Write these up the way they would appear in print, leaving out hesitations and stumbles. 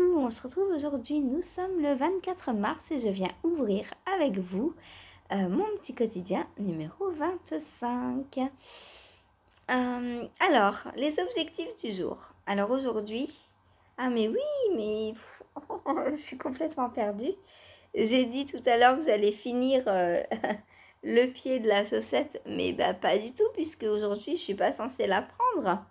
Coucou, on se retrouve aujourd'hui, nous sommes le 24 mars et je viens ouvrir avec vous mon petit quotidien numéro 25. Alors, les objectifs du jour. Alors aujourd'hui, mais oui, mais je suis complètement perdue. J'ai dit tout à l'heure que j'allais finir le pied de la chaussette, mais bah pas du tout puisque aujourd'hui je suis pas censée la prendre.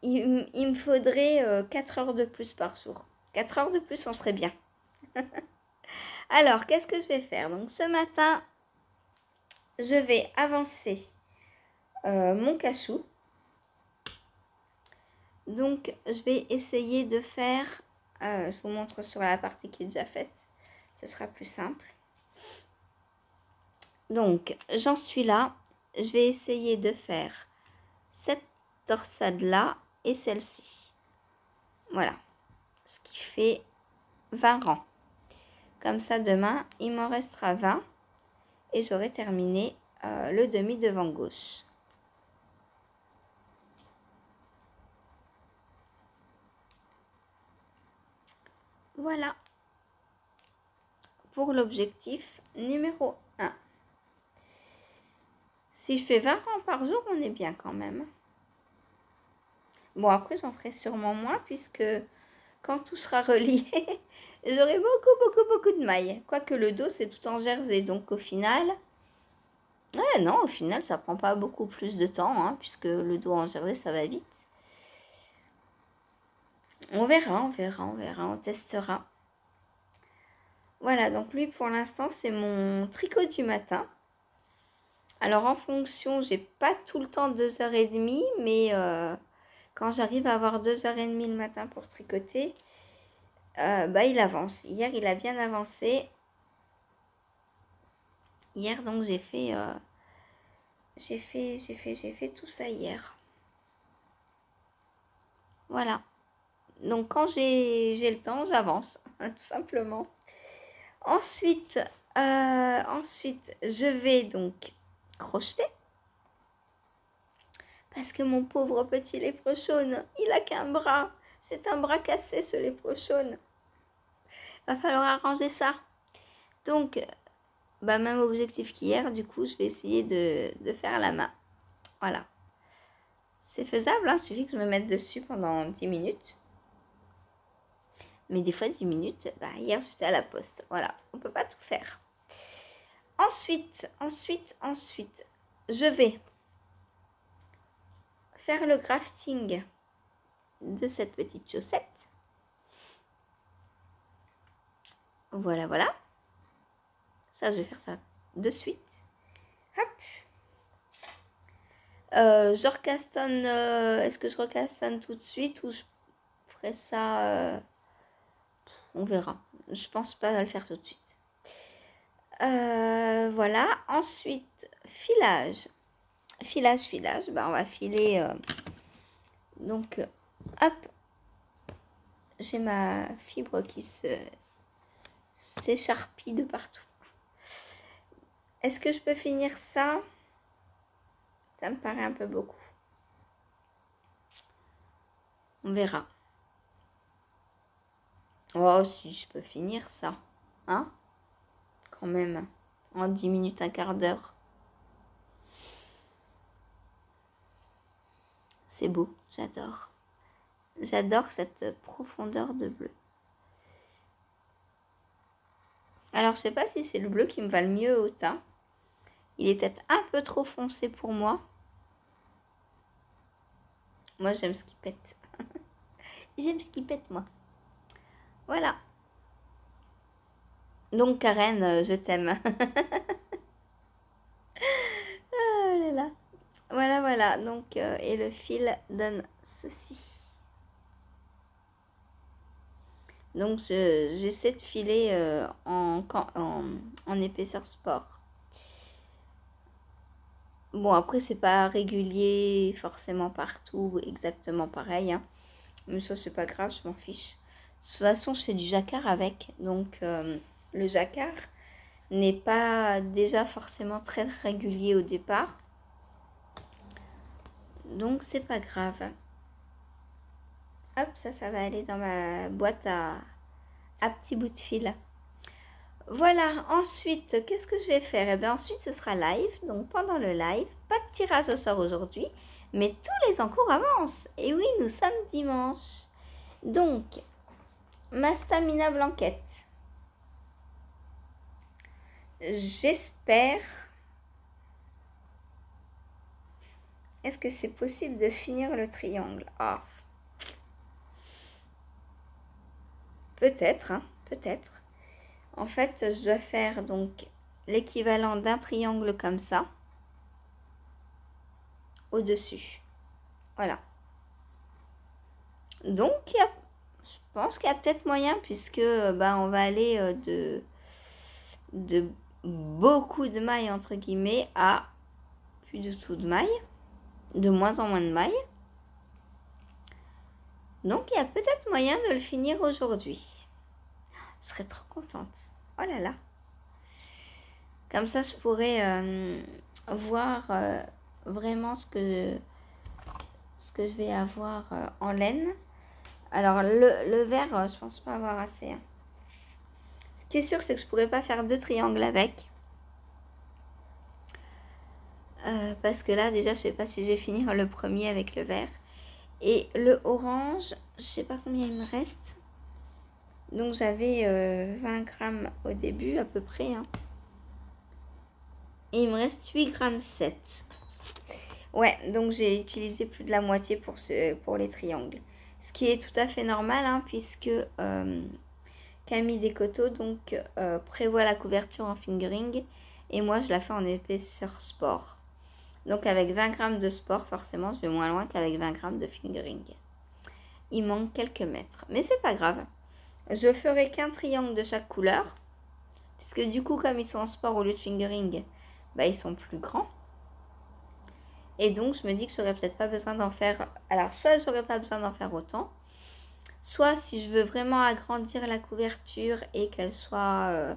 Il me faudrait 4 heures de plus par jour. 4 heures de plus, on serait bien. Alors, qu'est-ce que je vais faire? Donc, ce matin, je vais avancer mon cachou. Donc, je vais essayer de faire... je vous montre sur la partie qui est déjà faite. Ce sera plus simple. Donc, j'en suis là. Je vais essayer de faire cette torsade-là et celle-ci. Voilà. Ce qui fait 20 rangs. Comme ça, demain, il m'en restera 20 et j'aurai terminé le demi devant gauche. Voilà pour l'objectif numéro 1. Si je fais 20 rangs par jour, on est bien quand même. Bon, après, j'en ferai sûrement moins puisque quand tout sera relié, j'aurai beaucoup de mailles. Quoique le dos, c'est tout en jersey. Donc, au final... Ouais, non, au final, ça prend pas beaucoup plus de temps, hein, puisque le dos en jersey, ça va vite. On verra, on testera. Voilà, donc lui, pour l'instant, c'est mon tricot du matin. Alors, en fonction, j'ai pas tout le temps 2h30, mais quand j'arrive à avoir 2h30 le matin pour tricoter, il avance. Hier, il a bien avancé. Hier, donc, j'ai fait tout ça hier. Voilà. Donc, quand j'ai le temps, j'avance, tout simplement. Ensuite, je vais donc crocheter. Parce que mon pauvre petit léprechaune, il a qu'un bras. C'est un bras cassé, ce léprechaune. Va falloir arranger ça. Donc, même objectif qu'hier, du coup, je vais essayer de faire la main. Voilà. C'est faisable, hein, il suffit que je me mette dessus pendant 10 minutes. Mais des fois, 10 minutes, hier, j'étais à la poste. Voilà, on peut pas tout faire. Ensuite, je vais faire le crafting de cette petite chaussette. Voilà. Ça, je vais faire ça de suite. Hop. Je recastanne. Est-ce que je recastanne tout de suite ou je ferai ça on verra. Je pense pas le faire tout de suite. Voilà. Ensuite, filage. On va filer. Donc, hop. J'ai ma fibre qui s'écharpille de partout. Est-ce que je peux finir ça? Ça me paraît un peu beaucoup. On verra. Oh, si je peux finir ça. Hein? Quand même. En 10 minutes, un quart d'heure. C'est beau, j'adore. J'adore cette profondeur de bleu. Alors, je sais pas si c'est le bleu qui me va le mieux au teint. Il est peut-être un peu trop foncé pour moi. Moi, j'aime ce qui pète. J'aime ce qui pète, moi. Voilà. Donc, Karen, je t'aime. Oh là là. Voilà. Donc, et le fil donne ceci. Donc, j'essaie de filer en épaisseur sport. Bon, après, c'est pas régulier forcément partout, exactement pareil. Hein. Mais ça, c'est pas grave, je m'en fiche. De toute façon, je fais du jacquard avec. Donc, le jacquard n'est pas déjà forcément très régulier au départ. Donc, c'est pas grave. Hop, ça va aller dans ma boîte à petits bouts de fil. Voilà, ensuite, qu'est-ce que je vais faire? Eh bien, ensuite, ce sera live. Donc, pendant le live, pas de tirage au sort aujourd'hui, mais tous les encours avancent. Et oui, nous sommes dimanche. Donc, ma stamina blanquette. J'espère. Est-ce que c'est possible de finir le triangle? Ah. Peut-être, hein, peut-être. En fait, je dois faire donc l'équivalent d'un triangle comme ça au-dessus. Voilà. Donc, je pense qu'il y a peut-être moyen puisque on va aller de beaucoup de mailles entre guillemets à plus du tout de mailles, de moins en moins de mailles. Donc, il y a peut-être moyen de le finir aujourd'hui. Je serais trop contente. Oh là là. Comme ça, je pourrais voir vraiment ce que je vais avoir en laine. Alors, le vert, je pense pas avoir assez. Hein. Ce qui est sûr, c'est que je pourrais pas faire 2 triangles avec. Parce que là, déjà, je sais pas si je vais finir le premier avec le vert. Et le orange, je sais pas combien il me reste. Donc, j'avais 20 grammes au début, à peu près. Hein. Et il me reste 8 grammes 7. Ouais, donc j'ai utilisé plus de la moitié pour les triangles. Ce qui est tout à fait normal, hein, puisque Camille Descoteaux donc, prévoit la couverture en fingering. Et moi, je la fais en épaisseur sport. Donc avec 20 grammes de sport, forcément, je vais moins loin qu'avec 20 grammes de fingering. Il manque quelques mètres. Mais c'est pas grave. Je ferai qu'un triangle de chaque couleur. Puisque du coup, comme ils sont en sport au lieu de fingering, ils sont plus grands. Et donc, je me dis que j'aurais peut-être pas besoin d'en faire... Alors, soit j'aurais pas besoin d'en faire autant. Soit, si je veux vraiment agrandir la couverture et qu'elle soit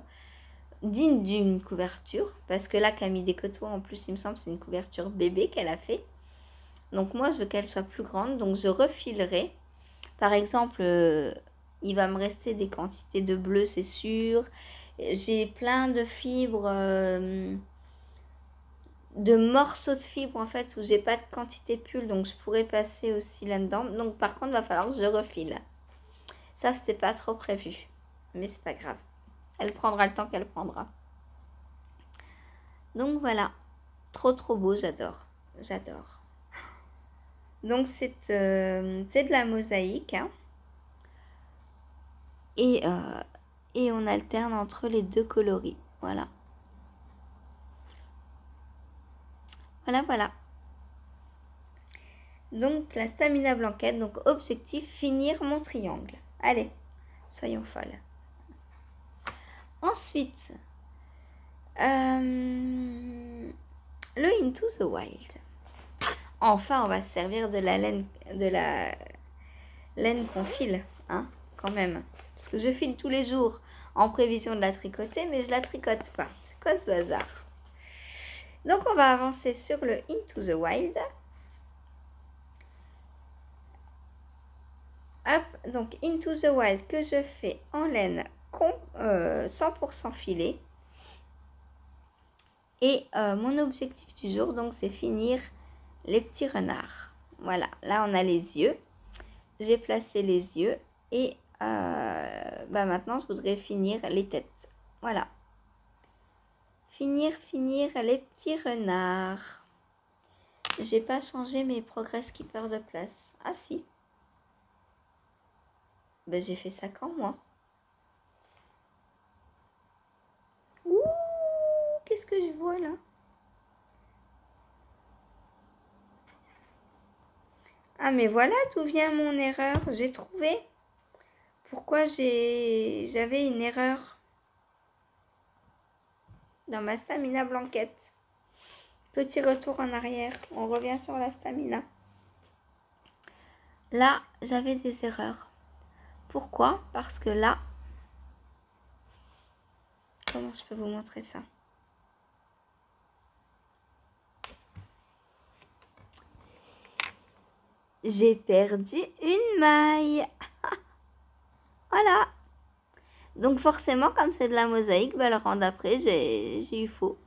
digne d'une couverture. Parce que là, Camille Descoteaux, en plus, il me semble, c'est une couverture bébé qu'elle a fait. Donc, moi, je veux qu'elle soit plus grande. Donc, je refilerai. Par exemple, il va me rester des quantités de bleu, c'est sûr. J'ai plein de fibres... de morceaux de fibres en fait où j'ai pas de quantité pull, donc je pourrais passer aussi là-dedans. Donc par contre, il va falloir que je refile. Ça, c'était pas trop prévu, mais c'est pas grave. Elle prendra le temps qu'elle prendra. Donc voilà, trop beau, j'adore, j'adore. Donc c'est de la mosaïque, hein. Et on alterne entre les deux coloris. Voilà. Voilà. Donc la stamina blanquette, donc objectif, finir mon triangle. Allez, soyons folles. Ensuite, le Into the Wild. Enfin, on va se servir de la laine qu'on file, hein, quand même. Parce que je file tous les jours en prévision de la tricoter, mais je la tricote pas. C'est quoi ce bazar? Donc, on va avancer sur le Into the Wild. Hop, donc Into the Wild que je fais en laine 100% filet. Et mon objectif du jour, donc, c'est finir les petits renards. Voilà, là, on a les yeux. J'ai placé les yeux et maintenant, je voudrais finir les têtes. Voilà. Finir les petits renards. J'ai pas changé mes progress keeper de place. Ah si. J'ai fait ça quand moi. Ouh, qu'est-ce que je vois là? Ah mais voilà d'où vient mon erreur. J'ai trouvé. Pourquoi j'avais une erreur dans ma stamina blanquette. Petit retour en arrière. On revient sur la stamina. Là, j'avais des erreurs. Pourquoi? Parce que là... Comment je peux vous montrer ça? j'ai perdu une maille. Voilà. Donc forcément, comme c'est de la mosaïque, bah, le rang d'après, j'ai eu faux.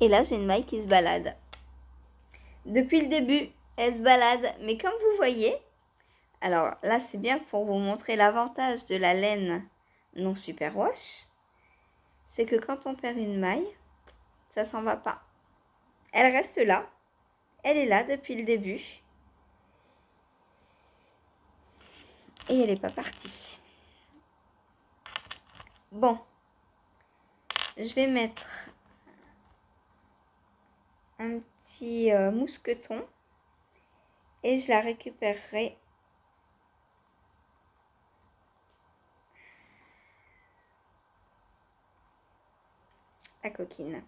Et là, j'ai une maille qui se balade. Depuis le début, elle se balade. Mais comme vous voyez, alors là, c'est bien pour vous montrer l'avantage de la laine non superwash. C'est que quand on perd une maille, ça s'en va pas. Elle reste là. Elle est là depuis le début. Et elle n'est pas partie. Bon. Je vais mettre un petit mousqueton. Et je la récupérerai. La coquine.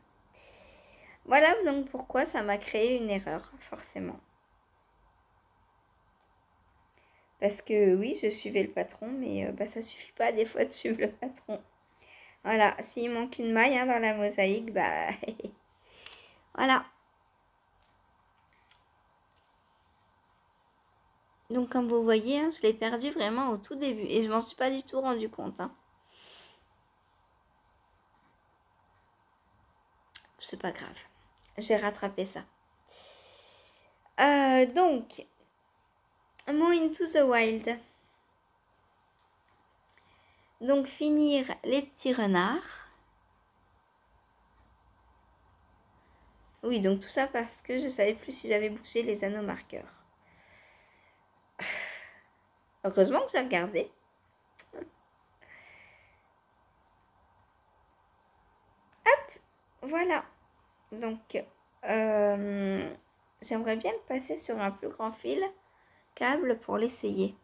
Voilà donc pourquoi ça m'a créé une erreur, forcément. Parce que oui, je suivais le patron, mais ça suffit pas des fois de suivre le patron. Voilà, s'il manque une maille dans la mosaïque, voilà. Donc comme vous voyez, je l'ai perdu vraiment au tout début. Et je m'en suis pas du tout rendu compte. C'est pas grave. J'ai rattrapé ça. Donc, mon Into the Wild. Donc finir les petits renards. Oui, donc tout ça parce que je savais plus si j'avais bougé les anneaux marqueurs. Heureusement que j'ai regardé. Hop, voilà. Donc, j'aimerais bien le passer sur un plus grand fil câble pour l'essayer.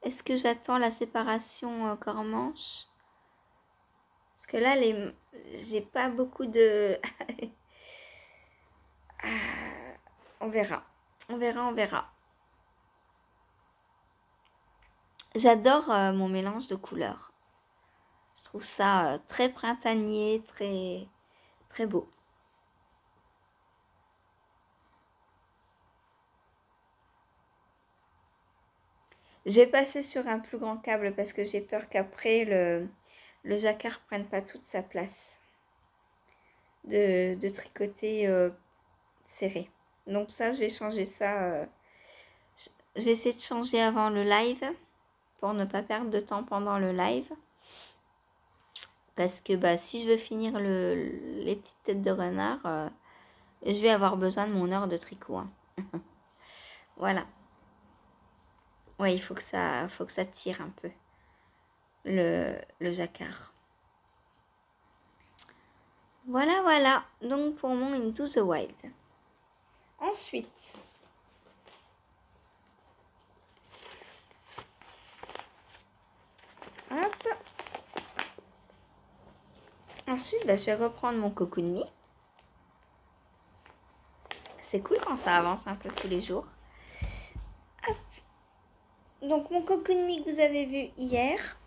Est-ce que j'attends la séparation corps-manche? Parce que là, j'ai pas beaucoup de... On verra. On verra. J'adore mon mélange de couleurs. Je trouve ça très printanier, très, très beau. J'ai passé sur un plus grand câble parce que j'ai peur qu'après le jacquard prenne pas toute sa place de tricoter serré. Donc ça, je vais changer ça. Je vais essayer de changer avant le live pour ne pas perdre de temps pendant le live. Parce que si je veux finir les petites têtes de renard, je vais avoir besoin de mon heure de tricot. Voilà. Ouais, il faut que ça tire un peu le jacquard. Voilà. Donc pour mon Into the Wild. Ensuite, hop. Ensuite, je vais reprendre mon Cocoon Me. C'est cool quand ça avance un peu tous les jours. Hop. Donc mon Cocoon Me que vous avez vu hier,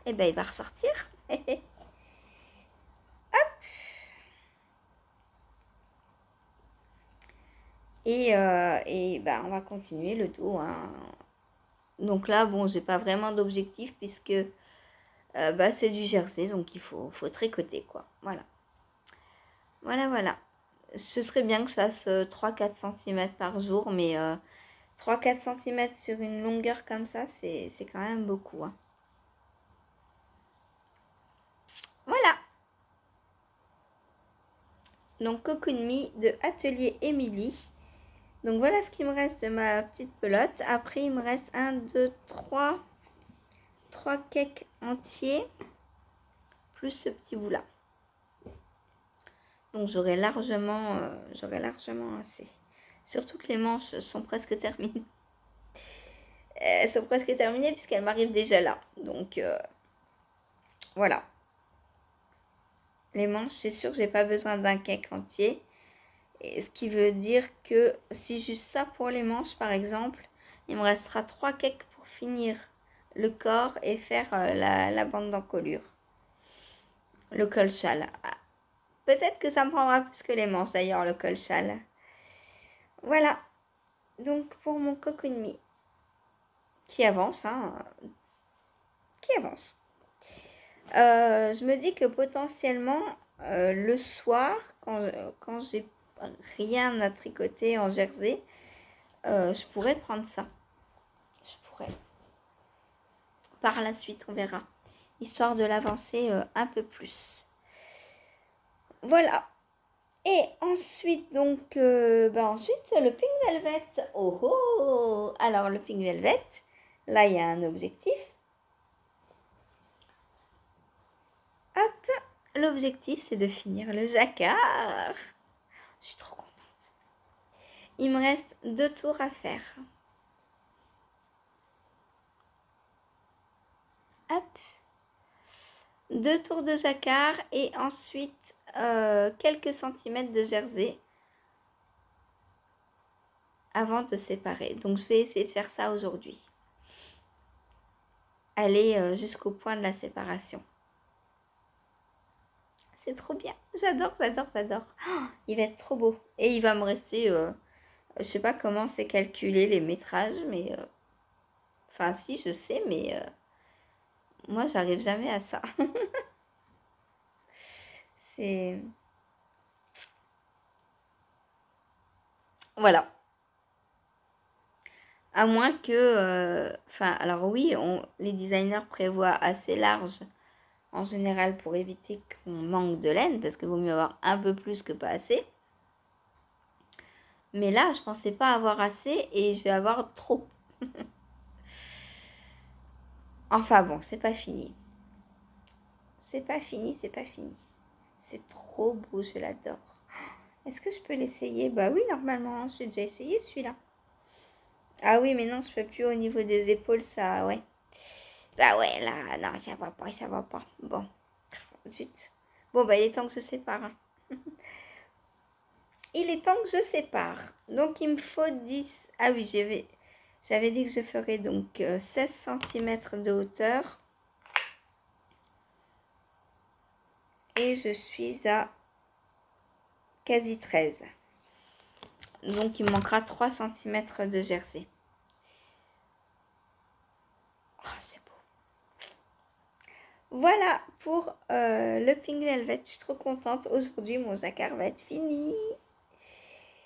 il va ressortir. Hop. Et on va continuer le dos. Donc là, j'ai pas vraiment d'objectif puisque c'est du jersey, donc il faut tricoter, quoi. Voilà. Ce serait bien que je fasse 3-4 cm par jour, mais 3-4 cm sur une longueur comme ça, c'est quand même beaucoup. Voilà. Donc Cocoon Me de Atelier Émilie. Donc voilà ce qu'il me reste de ma petite pelote. Après, il me reste 1, 2, 3 cakes entiers. Plus ce petit bout là. Donc j'aurai largement assez. Surtout que les manches sont presque terminées. Elles sont presque terminées puisqu'elles m'arrivent déjà là. Donc voilà. Les manches, c'est sûr que j'ai pas besoin d'un cake entier. Et ce qui veut dire que si juste ça pour les manches par exemple, il me restera 3 cakes pour finir le corps et faire la bande d'encolure. Le col châle. Peut-être que ça me prendra plus que les manches d'ailleurs, le col châle. Voilà. Donc pour mon Cocoon Me. Qui avance, hein. Qui avance. Je me dis que potentiellement, le soir, quand j'ai rien à tricoter en jersey, je pourrais prendre ça. Je pourrais. Par la suite, on verra. Histoire de l'avancer un peu plus. Voilà. Et ensuite, donc, ensuite, le Pink Velvet. Oh oh. Alors, le Pink Velvet, là, il y a un objectif. Hop. L'objectif, c'est de finir le jacquard. Je suis trop contente. Il me reste 2 tours à faire. Hop. 2 tours de jacquard et ensuite quelques centimètres de jersey avant de séparer. Donc je vais essayer de faire ça aujourd'hui. Aller jusqu'au point de la séparation. C'est trop bien. J'adore, j'adore, j'adore. Oh, il va être trop beau. Et il va me rester... je sais pas comment c'est calculé les métrages, mais... Enfin si, je sais, mais... moi, j'arrive jamais à ça. C'est... Voilà. À moins que... Enfin, alors oui, les designers prévoient assez large en général pour éviter qu'on manque de laine, parce qu'il vaut mieux avoir un peu plus que pas assez. Mais là, je pensais pas avoir assez et je vais avoir trop. Enfin bon, c'est pas fini. C'est pas fini, c'est pas fini. C'est trop beau, je l'adore. Est-ce que je peux l'essayer? Bah oui, normalement, j'ai déjà essayé celui-là. Ah oui, mais non, je peux plus au niveau des épaules, ça, ouais. Bah ouais, là, non, ça va pas, ça va pas. Bon, zut. Bon, bah il est temps que je sépare. Hein. Il est temps que je sépare. Donc, il me faut 10... Ah oui, j'avais dit que je ferais donc 16 cm de hauteur. Et je suis à quasi 13. Donc, il me manquera 3 cm de jersey. Oh, c'est beau. Voilà pour le Pink Velvet. Je suis trop contente. Aujourd'hui, mon jacquard va être fini.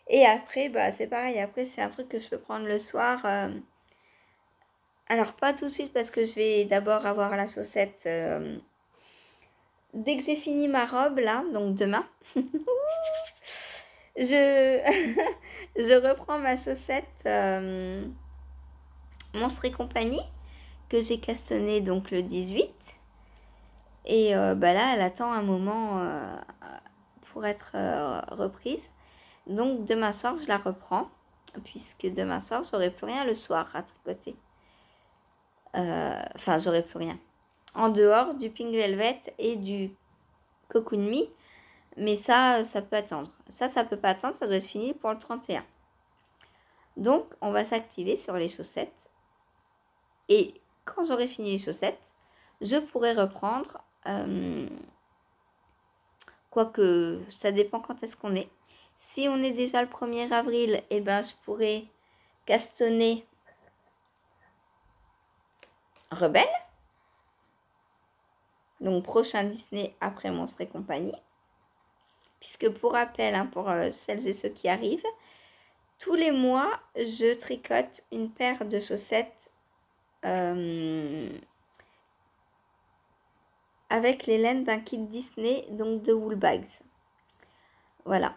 Et après, bah, c'est pareil. Après, c'est un truc que je peux prendre le soir. Alors, pas tout de suite parce que je vais d'abord avoir la chaussette... dès que j'ai fini ma robe, là, donc demain, je reprends ma chaussette Monstres et compagnie que j'ai castonnée donc le 18. Et bah là, elle attend un moment pour être reprise. Donc demain soir, je la reprends, puisque demain soir, j'aurai plus rien le soir à tricoter. Enfin, j'aurai plus rien. En dehors du Pink Velvet et du Cocoon Me. Mais ça peut attendre. Ça peut pas attendre, ça doit être fini pour le 31. Donc, on va s'activer sur les chaussettes. Et quand j'aurai fini les chaussettes, je pourrai reprendre... quoique, ça dépend quand est-ce qu'on est. Si on est déjà le 1er avril, eh ben, je pourrais castonner Rebelle. Donc, prochain Disney après Monstres et compagnie. Puisque pour rappel, hein, pour celles et ceux qui arrivent, tous les mois, je tricote une paire de chaussettes avec les laines d'un kit Disney, donc de Woolbags. Voilà.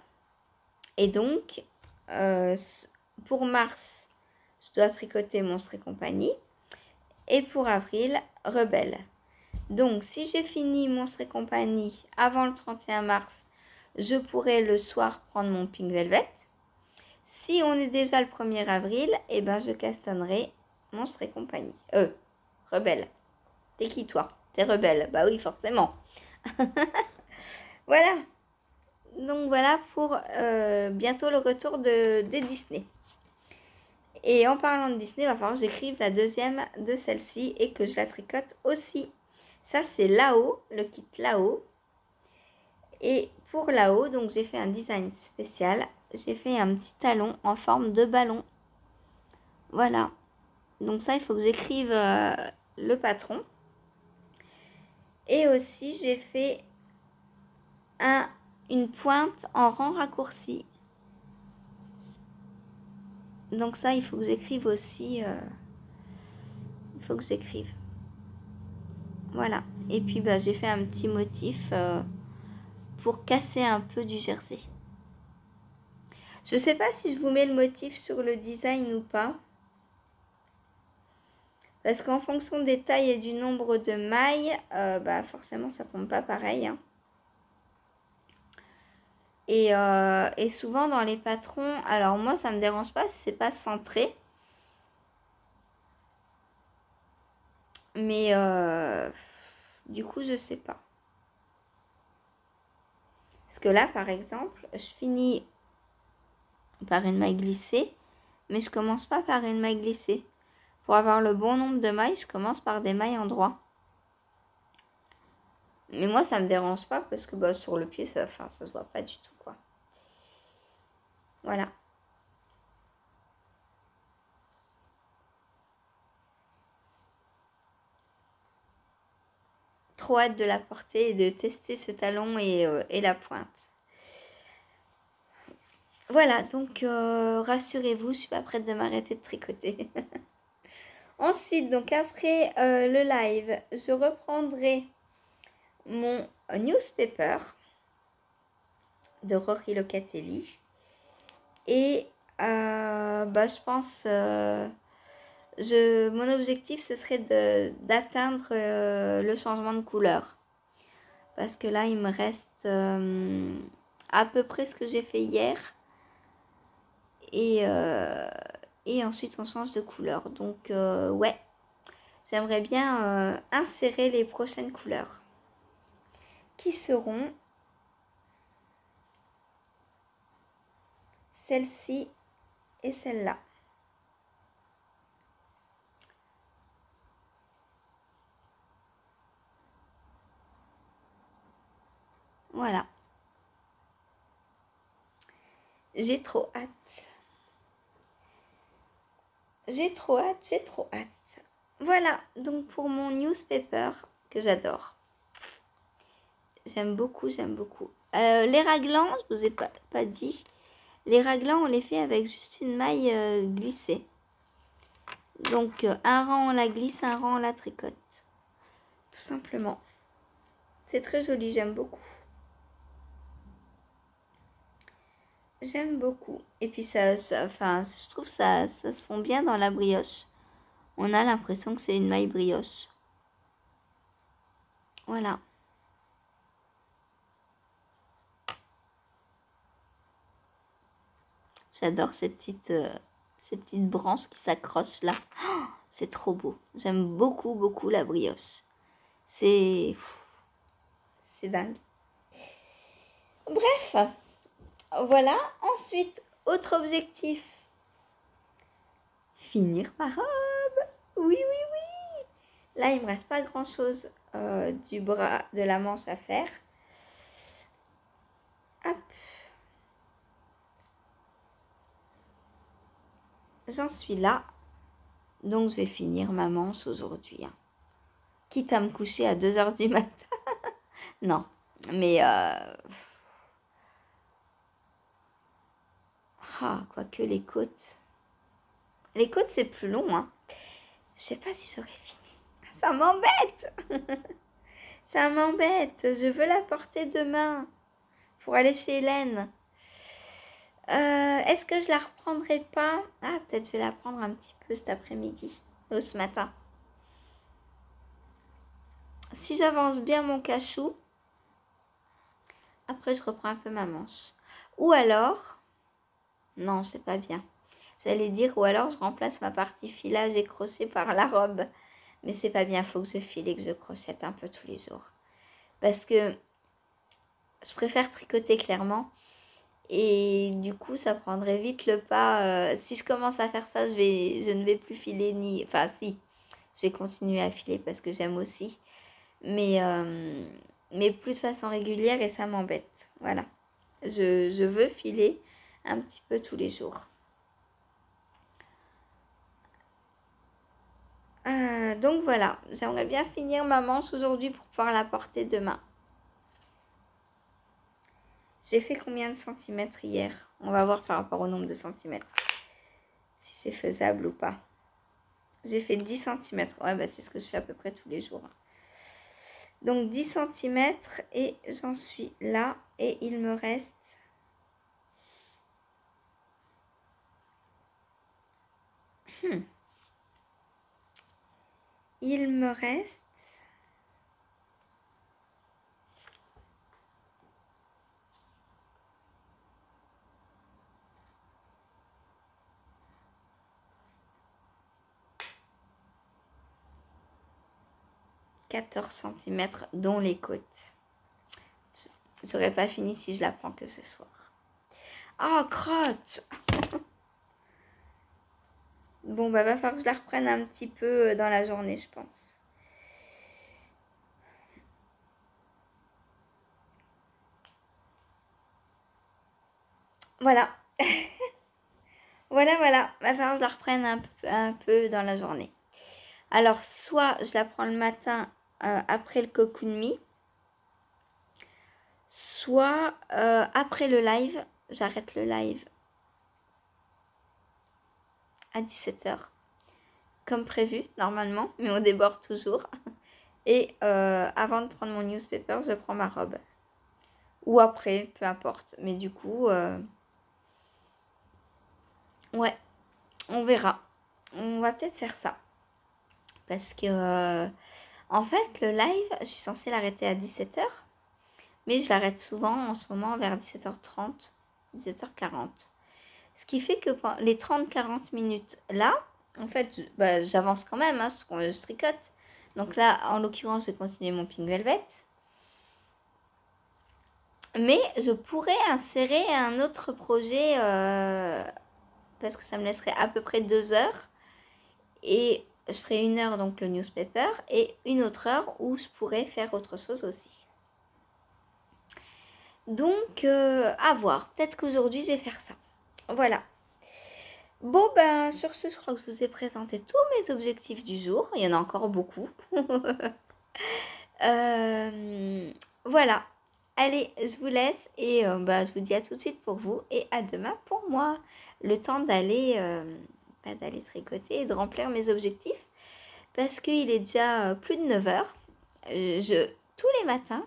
Et donc, pour mars, je dois tricoter Monstres et compagnie. Et pour avril, Rebelle. Donc, si j'ai fini Monstres et compagnie avant le 31 mars, je pourrais le soir prendre mon Pink Velvet. Si on est déjà le 1er avril, eh ben je castonnerai Monstres et compagnie. Rebelle. T'es qui toi? T'es Rebelle. Bah oui, forcément. Voilà. Donc voilà pour bientôt le retour des Disney. Et en parlant de Disney, il va falloir que j'écrive la deuxième de celle-ci et que je la tricote aussi. Ça, c'est là-haut, le kit là-haut. Et pour là-haut, donc j'ai fait un design spécial. J'ai fait un petit talon en forme de ballon. Voilà. Donc ça, il faut que j'écrive le patron. Et aussi, j'ai fait une pointe en rang raccourci. Donc ça, il faut que j'écrive aussi. Il faut que j'écrive. Voilà. Et puis, bah, j'ai fait un petit motif pour casser un peu du jersey. Je sais pas si je vous mets le motif sur le design ou pas. Parce qu'en fonction des tailles et du nombre de mailles, bah forcément ça tombe pas pareil. Hein. Et souvent dans les patrons, alors moi ça me dérange pas si c'est pas centré. Mais du coup je sais pas. Parce que là par exemple, je finis par une maille glissée, mais je commence pas par une maille glissée. Pour avoir le bon nombre de mailles, je commence par des mailles en droit. Mais moi, ça me dérange pas parce que bah, sur le pied, ça se voit pas du tout, quoi. Voilà. Trop hâte de la porter et de tester ce talon et la pointe. Voilà, donc rassurez-vous, je suis pas prête de m'arrêter de tricoter. Ensuite, donc après le live, je reprendrai mon newspaper de Rory Locatelli. Et bah, je pense, mon objectif, ce serait d'atteindre le changement de couleur. Parce que là, il me reste à peu près ce que j'ai fait hier. Et ensuite, on change de couleur. Donc, ouais, j'aimerais bien insérer les prochaines couleurs. Qui seront celle-ci et celle-là. Voilà. J'ai trop hâte. J'ai trop hâte, j'ai trop hâte. Voilà, donc pour mon newspaper que j'adore. J'aime beaucoup, j'aime beaucoup. Les raglans, je vous ai pas dit. Les raglans, on les fait avec juste une maille glissée. Donc un rang on la glisse, un rang on la tricote. Tout simplement. C'est très joli, j'aime beaucoup. J'aime beaucoup. Et puis je trouve ça se fond bien dans la brioche. On a l'impression que c'est une maille brioche. Voilà. J'adore ces petites branches qui s'accrochent là. Oh, c'est trop beau. J'aime beaucoup, beaucoup la brioche. C'est dingue. Bref, voilà. Ensuite, autre objectif. Finir ma robe. Oui, oui, oui. Là, il me reste pas grand-chose du bras, de la manche à faire. Hop. J'en suis là. Donc, je vais finir ma manche aujourd'hui. Hein. Quitte à me coucher à 2h du matin. Non, mais... quoique les côtes... Les côtes, c'est plus long, hein. Je sais pas si j'aurais fini. Ça m'embête. Ça m'embête. Je veux la porter demain pour aller chez Hélène. Est-ce que je la reprendrai pas? Ah, peut-être je vais la prendre un petit peu cet après-midi. Ou ce matin. Si j'avance bien mon cachou, après je reprends un peu ma manche. Ou alors... Non, c'est pas bien. J'allais dire, ou alors je remplace ma partie filage et crochet par la robe. Mais c'est pas bien, faut que je file et que je crochette un peu tous les jours. Parce que je préfère tricoter clairement. Et du coup, ça prendrait vite le pas. Si je commence à faire ça, je ne vais plus filer ni... Enfin, si, je vais continuer à filer parce que j'aime aussi. Mais plus de façon régulière et ça m'embête. Voilà. Je veux filer un petit peu tous les jours. Donc voilà, j'aimerais bien finir ma manche aujourd'hui pour pouvoir la porter demain. J'ai fait combien de centimètres hier? On va voir par rapport au nombre de centimètres. Si c'est faisable ou pas. J'ai fait 10 cm. Ouais, bah c'est ce que je fais à peu près tous les jours. Donc 10 cm et j'en suis là. Et il me reste... Il me reste... « 14 cm dont les côtes. J'aurais pas fini si je la prends que ce soir. Oh, crotte. Bon, bah va falloir que je la reprenne un petit peu dans la journée, je pense. Voilà. Voilà. Va falloir que je la reprenne un peu dans la journée. Alors, soit je la prends le matin après le cocoon me, soit après le live, j'arrête le live à 17h, comme prévu normalement, mais on déborde toujours. Et avant de prendre mon newspaper, je prends ma robe. Ou après, peu importe. Mais du coup, ouais, on verra. On va peut-être faire ça. Parce que, en fait, le live, je suis censée l'arrêter à 17h. Mais je l'arrête souvent en ce moment vers 17h30, 17h40. Ce qui fait que les 30-40 minutes là, en fait, j'avance quand même, hein, je tricote. Donc là, en l'occurrence, je vais continuer mon Pink Velvet. Mais je pourrais insérer un autre projet parce que ça me laisserait à peu près 2 heures. Et je ferai 1 heure, donc le newspaper, et une autre heure où je pourrais faire autre chose aussi. Donc, à voir. Peut-être qu'aujourd'hui, je vais faire ça. Voilà. Bon, ben, sur ce, je crois que je vous ai présenté tous mes objectifs du jour. Il y en a encore beaucoup. Voilà. Allez, je vous laisse et je vous dis à tout de suite pour vous et à demain pour moi. Le temps d'aller d'aller tricoter et de remplir mes objectifs parce qu'il est déjà plus de 9h. Tous les matins,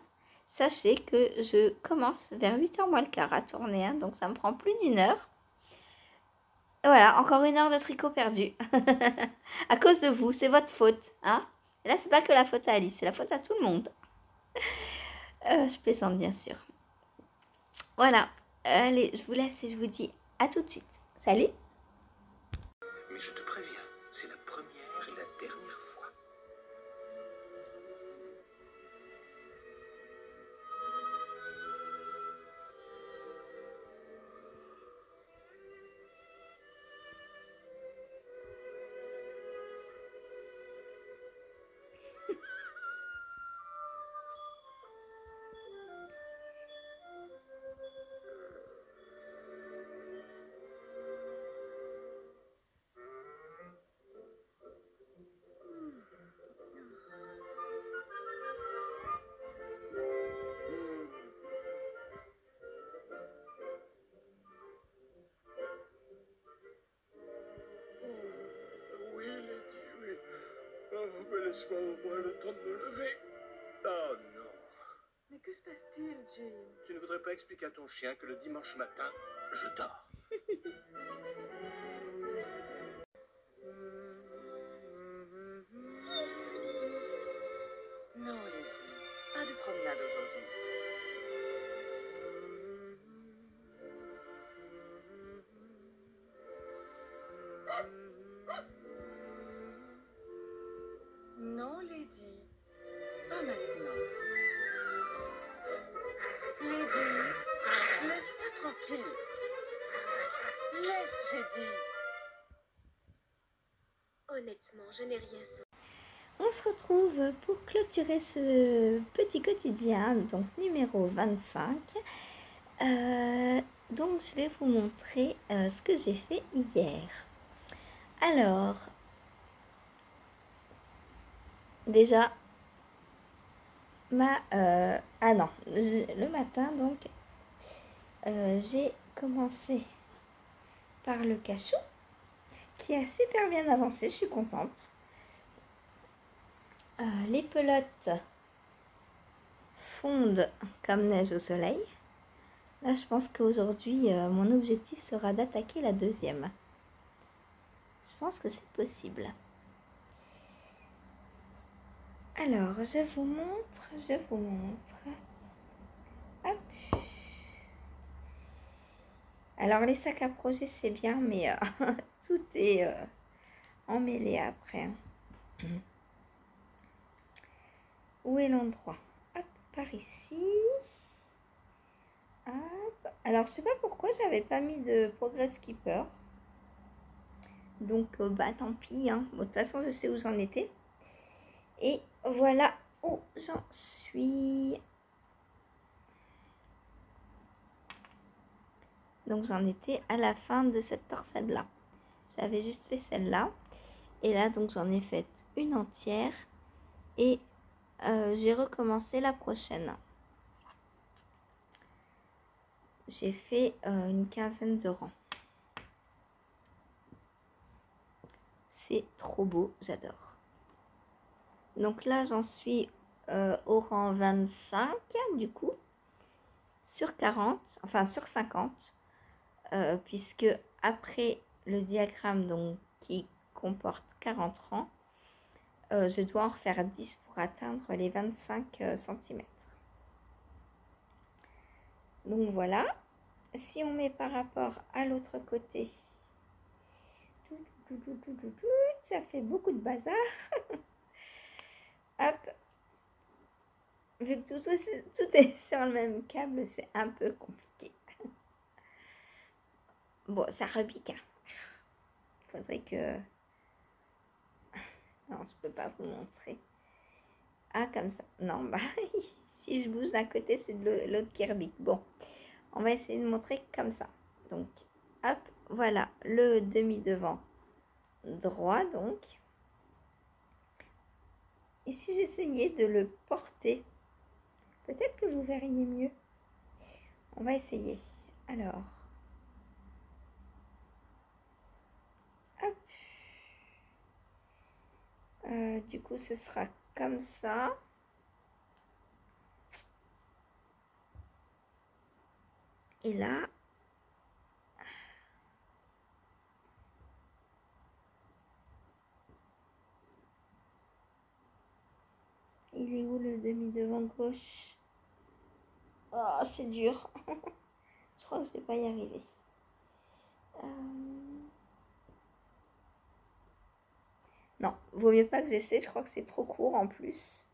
sachez que je commence vers 8h moins le quart à tourner, hein, donc ça me prend plus d'1 heure. Voilà, encore 1 heure de tricot perdu. À cause de vous, c'est votre faute. Hein, là, c'est pas que la faute à Alice, c'est la faute à tout le monde. Je plaisante bien sûr. Voilà, allez, je vous laisse et je vous dis à tout de suite. Salut! Mais je te préviens, c'est la première et la dernière fois. Mais laisse-moi au moins le temps de me lever. Oh non. Mais que se passe-t-il, Jane? Tu ne voudrais pas expliquer à ton chien que le dimanche matin, je dors. Non, Lady. Pas de promenade aujourd'hui. Non, Lady. Pas maintenant. Lady, laisse-la tranquille. Laisse, j'ai dit. Honnêtement, je n'ai rien senti. On se retrouve pour clôturer ce petit quotidien, donc numéro 25. Donc je vais vous montrer ce que j'ai fait hier. Alors, déjà, ah non, le matin, donc, j'ai commencé par le cachou, qui a super bien avancé, je suis contente. Les pelotes fondent comme neige au soleil. Là, je pense qu'aujourd'hui, mon objectif sera d'attaquer la deuxième. Je pense que c'est possible. Alors, je vous montre. Hop. Alors, les sacs à projet, c'est bien, mais tout est emmêlé après. Où est l'endroit? Hop, par ici. Hop. Alors, je sais pas pourquoi j'avais pas mis de Progress Keeper. Donc, bah, tant pis. Hein. Bon, de toute façon, je sais où j'en étais. Et voilà où j'en suis. Donc j'en étais à la fin de cette torsade là. J'avais juste fait celle-là. Et là donc j'en ai fait une entière. Et j'ai recommencé la prochaine. J'ai fait une quinzaine de rangs. C'est trop beau, j'adore. Donc là j'en suis au rang 25 du coup. Sur 40, enfin sur 50. Puisque après le diagramme donc, qui comporte 40 rangs, je dois en refaire 10 pour atteindre les 25 cm. Donc voilà, si on met par rapport à l'autre côté, ça fait beaucoup de bazar. Hop, vu que tout est sur le même câble, c'est un peu compliqué. Bon, ça repique. Faudrait que... Non, je peux pas vous montrer. Ah, comme ça. Non, bah, si je bouge d'un côté, c'est de l'autre qui repique. Bon, on va essayer de montrer comme ça. Donc, hop, voilà, le demi-devant droit, donc. Et si j'essayais de le porter, peut-être que vous verriez mieux. On va essayer. Alors, hop. Du coup, ce sera comme ça. Et là, il est où le demi-devant gauche? Oh, c'est dur. Je crois que je ne vais pas y arriver. Non, vaut mieux pas que j'essaie. Je crois que c'est trop court en plus.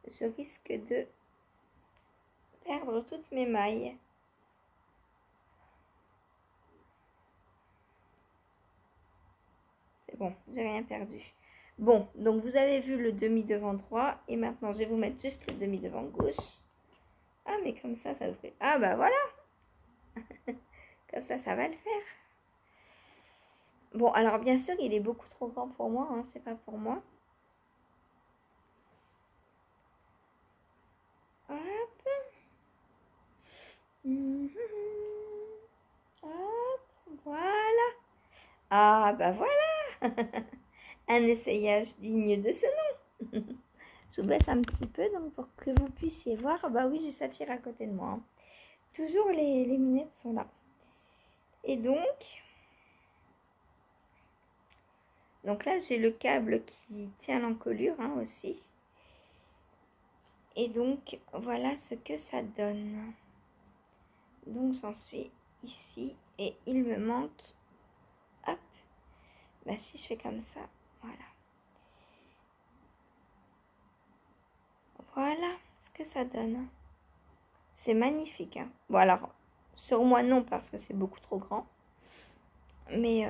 Je risque de perdre toutes mes mailles. C'est bon, j'ai rien perdu. Bon, donc vous avez vu le demi-devant droit. Et maintenant, je vais vous mettre juste le demi-devant gauche. Ah, mais comme ça devrait... Ah, bah voilà. Comme ça va le faire. Bon, alors bien sûr, il est beaucoup trop grand pour moi. Hein, c'est pas pour moi. Hop. Hop. Voilà. Ah, bah voilà. Un essayage digne de ce nom. Je vous baisse un petit peu donc pour que vous puissiez voir. Bah oui, j'ai Saphir à côté de moi. Hein. Toujours les minettes sont là. Et donc là, j'ai le câble qui tient l'encolure hein, aussi. Et donc, voilà ce que ça donne. Donc, j'en suis ici. Et il me manque... Hop. Bah si je fais comme ça, voilà. Voilà ce que ça donne. C'est magnifique. Hein. Bon alors, sur moi non parce que c'est beaucoup trop grand. Mais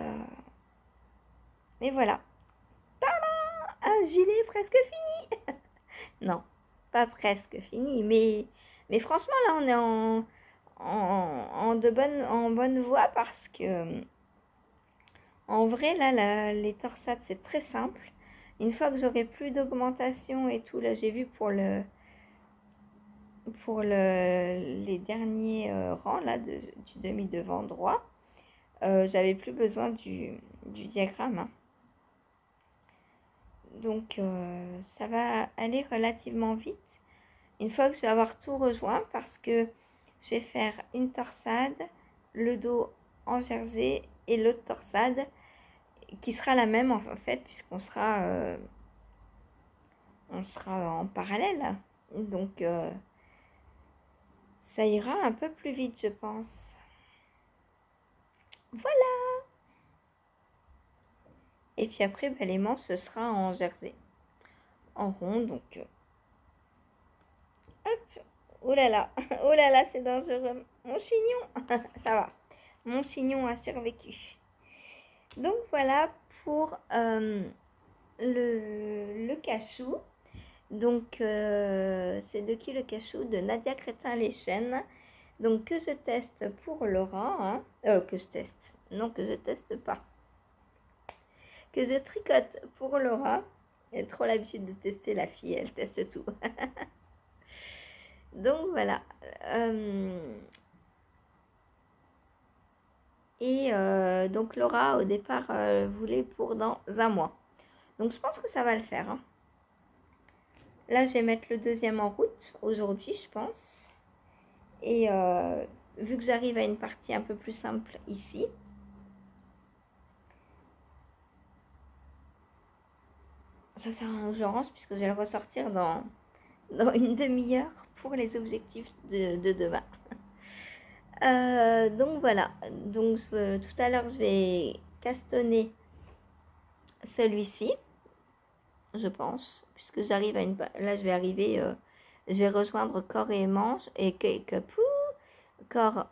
voilà. Tadam! Un gilet presque fini. Non, pas presque fini. Mais franchement là on est en bonne voie parce que en vrai, là, les torsades, c'est très simple. Une fois que j'aurai plus d'augmentation et tout, là, j'ai vu les derniers rangs là, du demi-devant droit, j'avais plus besoin du diagramme, hein. Donc, ça va aller relativement vite. Une fois que je vais avoir tout rejoint, parce que je vais faire une torsade, le dos en jersey et l'autre torsade qui sera la même en fait, puisqu'on sera, on sera en parallèle. Donc, ça ira un peu plus vite, je pense. Voilà. Et puis après, bah, les manches, ce sera en jersey, en rond. Donc, hop. Oh là, c'est dangereux. Mon chignon, ça va. Mon chignon a survécu. Donc voilà pour le cachou. Donc c'est de qui le cachou? De Nadia Crétin-Leschène. Donc que je teste pour Laura. Hein. Que je teste. Non, que je teste pas. Que je tricote pour Laura. Elle a trop l'habitude de tester, la fille, elle teste tout. Donc voilà. Et donc Laura au départ voulait pour dans un mois. Donc je pense que ça va le faire, hein. Là je vais mettre le deuxième en route aujourd'hui, je pense. Et vu que j'arrive à une partie un peu plus simple ici, ça sert à rien que je range puisque je vais le ressortir dans une demi-heure pour les objectifs de demain. Donc voilà, donc tout à l'heure je vais castonner celui-ci, je pense, puisque j'arrive à une... Là je vais arriver, je vais rejoindre corps et manche et corps,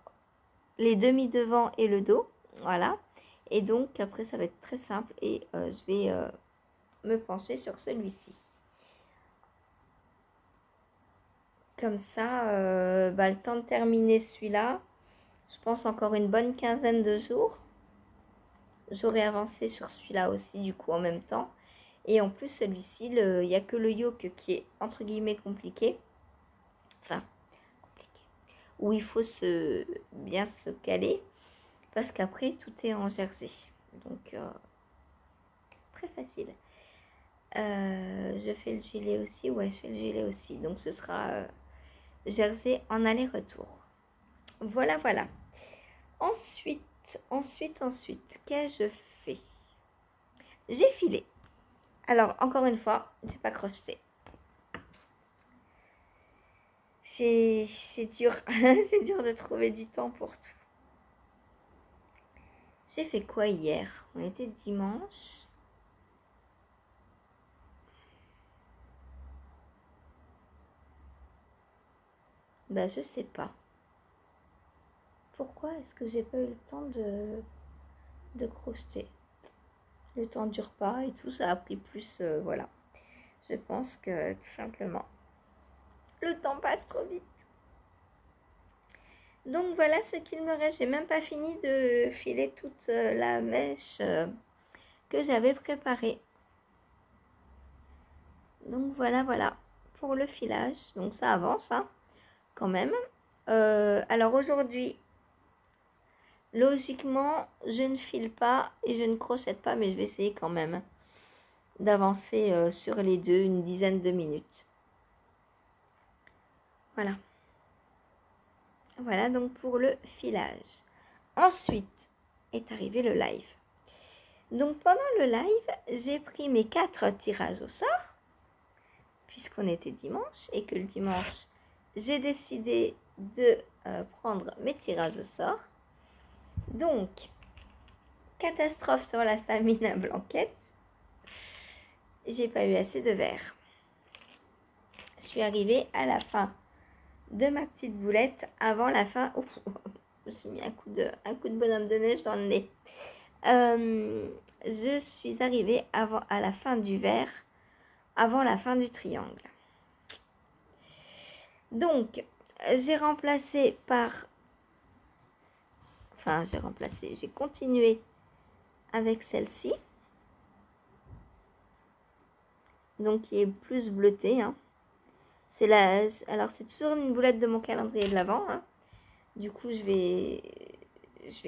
les demi devant et le dos, voilà. Et donc après ça va être très simple et je vais me pencher sur celui-ci. Comme ça, le temps de terminer celui-là, je pense encore une bonne quinzaine de jours. J'aurai avancé sur celui-là aussi, du coup, en même temps. Et en plus, celui-ci, il n'y a que le yoke qui est, entre guillemets, compliqué. Enfin, compliqué. Où il faut bien se caler. Parce qu'après, tout est en jersey. Donc, très facile. Je fais le gilet aussi. Ouais, je fais le gilet aussi. Donc, ce sera jersey en aller-retour. Voilà, voilà. Ensuite, qu'ai-je fait? J'ai filé. Alors, encore une fois, j'ai pas crocheté. C'est dur. C'est dur de trouver du temps pour tout. J'ai fait quoi hier? On était dimanche. Bah, je sais pas. Pourquoi est-ce que j'ai pas eu le temps de crocheter? Le temps du repas et tout, ça a pris plus, voilà. Je pense que tout simplement, le temps passe trop vite. Donc voilà ce qu'il me reste. J'ai même pas fini de filer toute la mèche que j'avais préparée. Donc voilà pour le filage. Donc ça avance, hein, quand même. Alors aujourd'hui, logiquement, je ne file pas et je ne crochette pas, mais je vais essayer quand même d'avancer sur les deux une dizaine de minutes. Voilà. Voilà donc pour le filage. Ensuite est arrivé le live. Donc pendant le live, j'ai pris mes 4 tirages au sort, puisqu'on était dimanche et que le dimanche, j'ai décidé de prendre mes tirages au sort. Donc, catastrophe sur la stamina blanquette. J'ai pas eu assez de verre. Je suis arrivée à la fin de ma petite boulette avant la fin. Ouf, je me suis mis un coup de bonhomme de neige dans le nez. Je suis arrivée à la fin du verre, avant la fin du triangle. Donc, j'ai remplacé par Enfin, j'ai remplacé, j'ai continué avec celle-ci. Donc, qui est plus bleutée. Hein. Alors, c'est toujours une boulette de mon calendrier de l'Avent. Hein. Du coup, je vais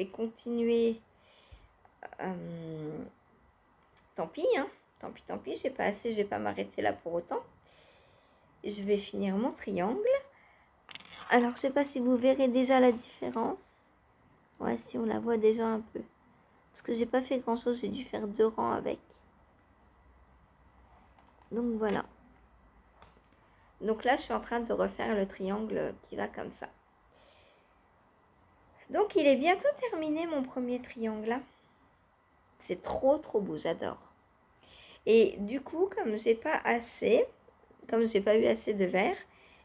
continuer. Tant pis, hein. Tant pis, j'ai pas assez, je vais pas m'arrêter là pour autant. Je vais finir mon triangle. Alors, je sais pas si vous verrez déjà la différence. Ouais, si on la voit déjà un peu. Parce que j'ai pas fait grand chose, j'ai dû faire 2 rangs avec. Donc voilà. Donc là, je suis en train de refaire le triangle qui va comme ça. Donc il est bientôt terminé mon premier triangle là. C'est trop beau, j'adore. Et du coup, comme j'ai pas eu assez de vert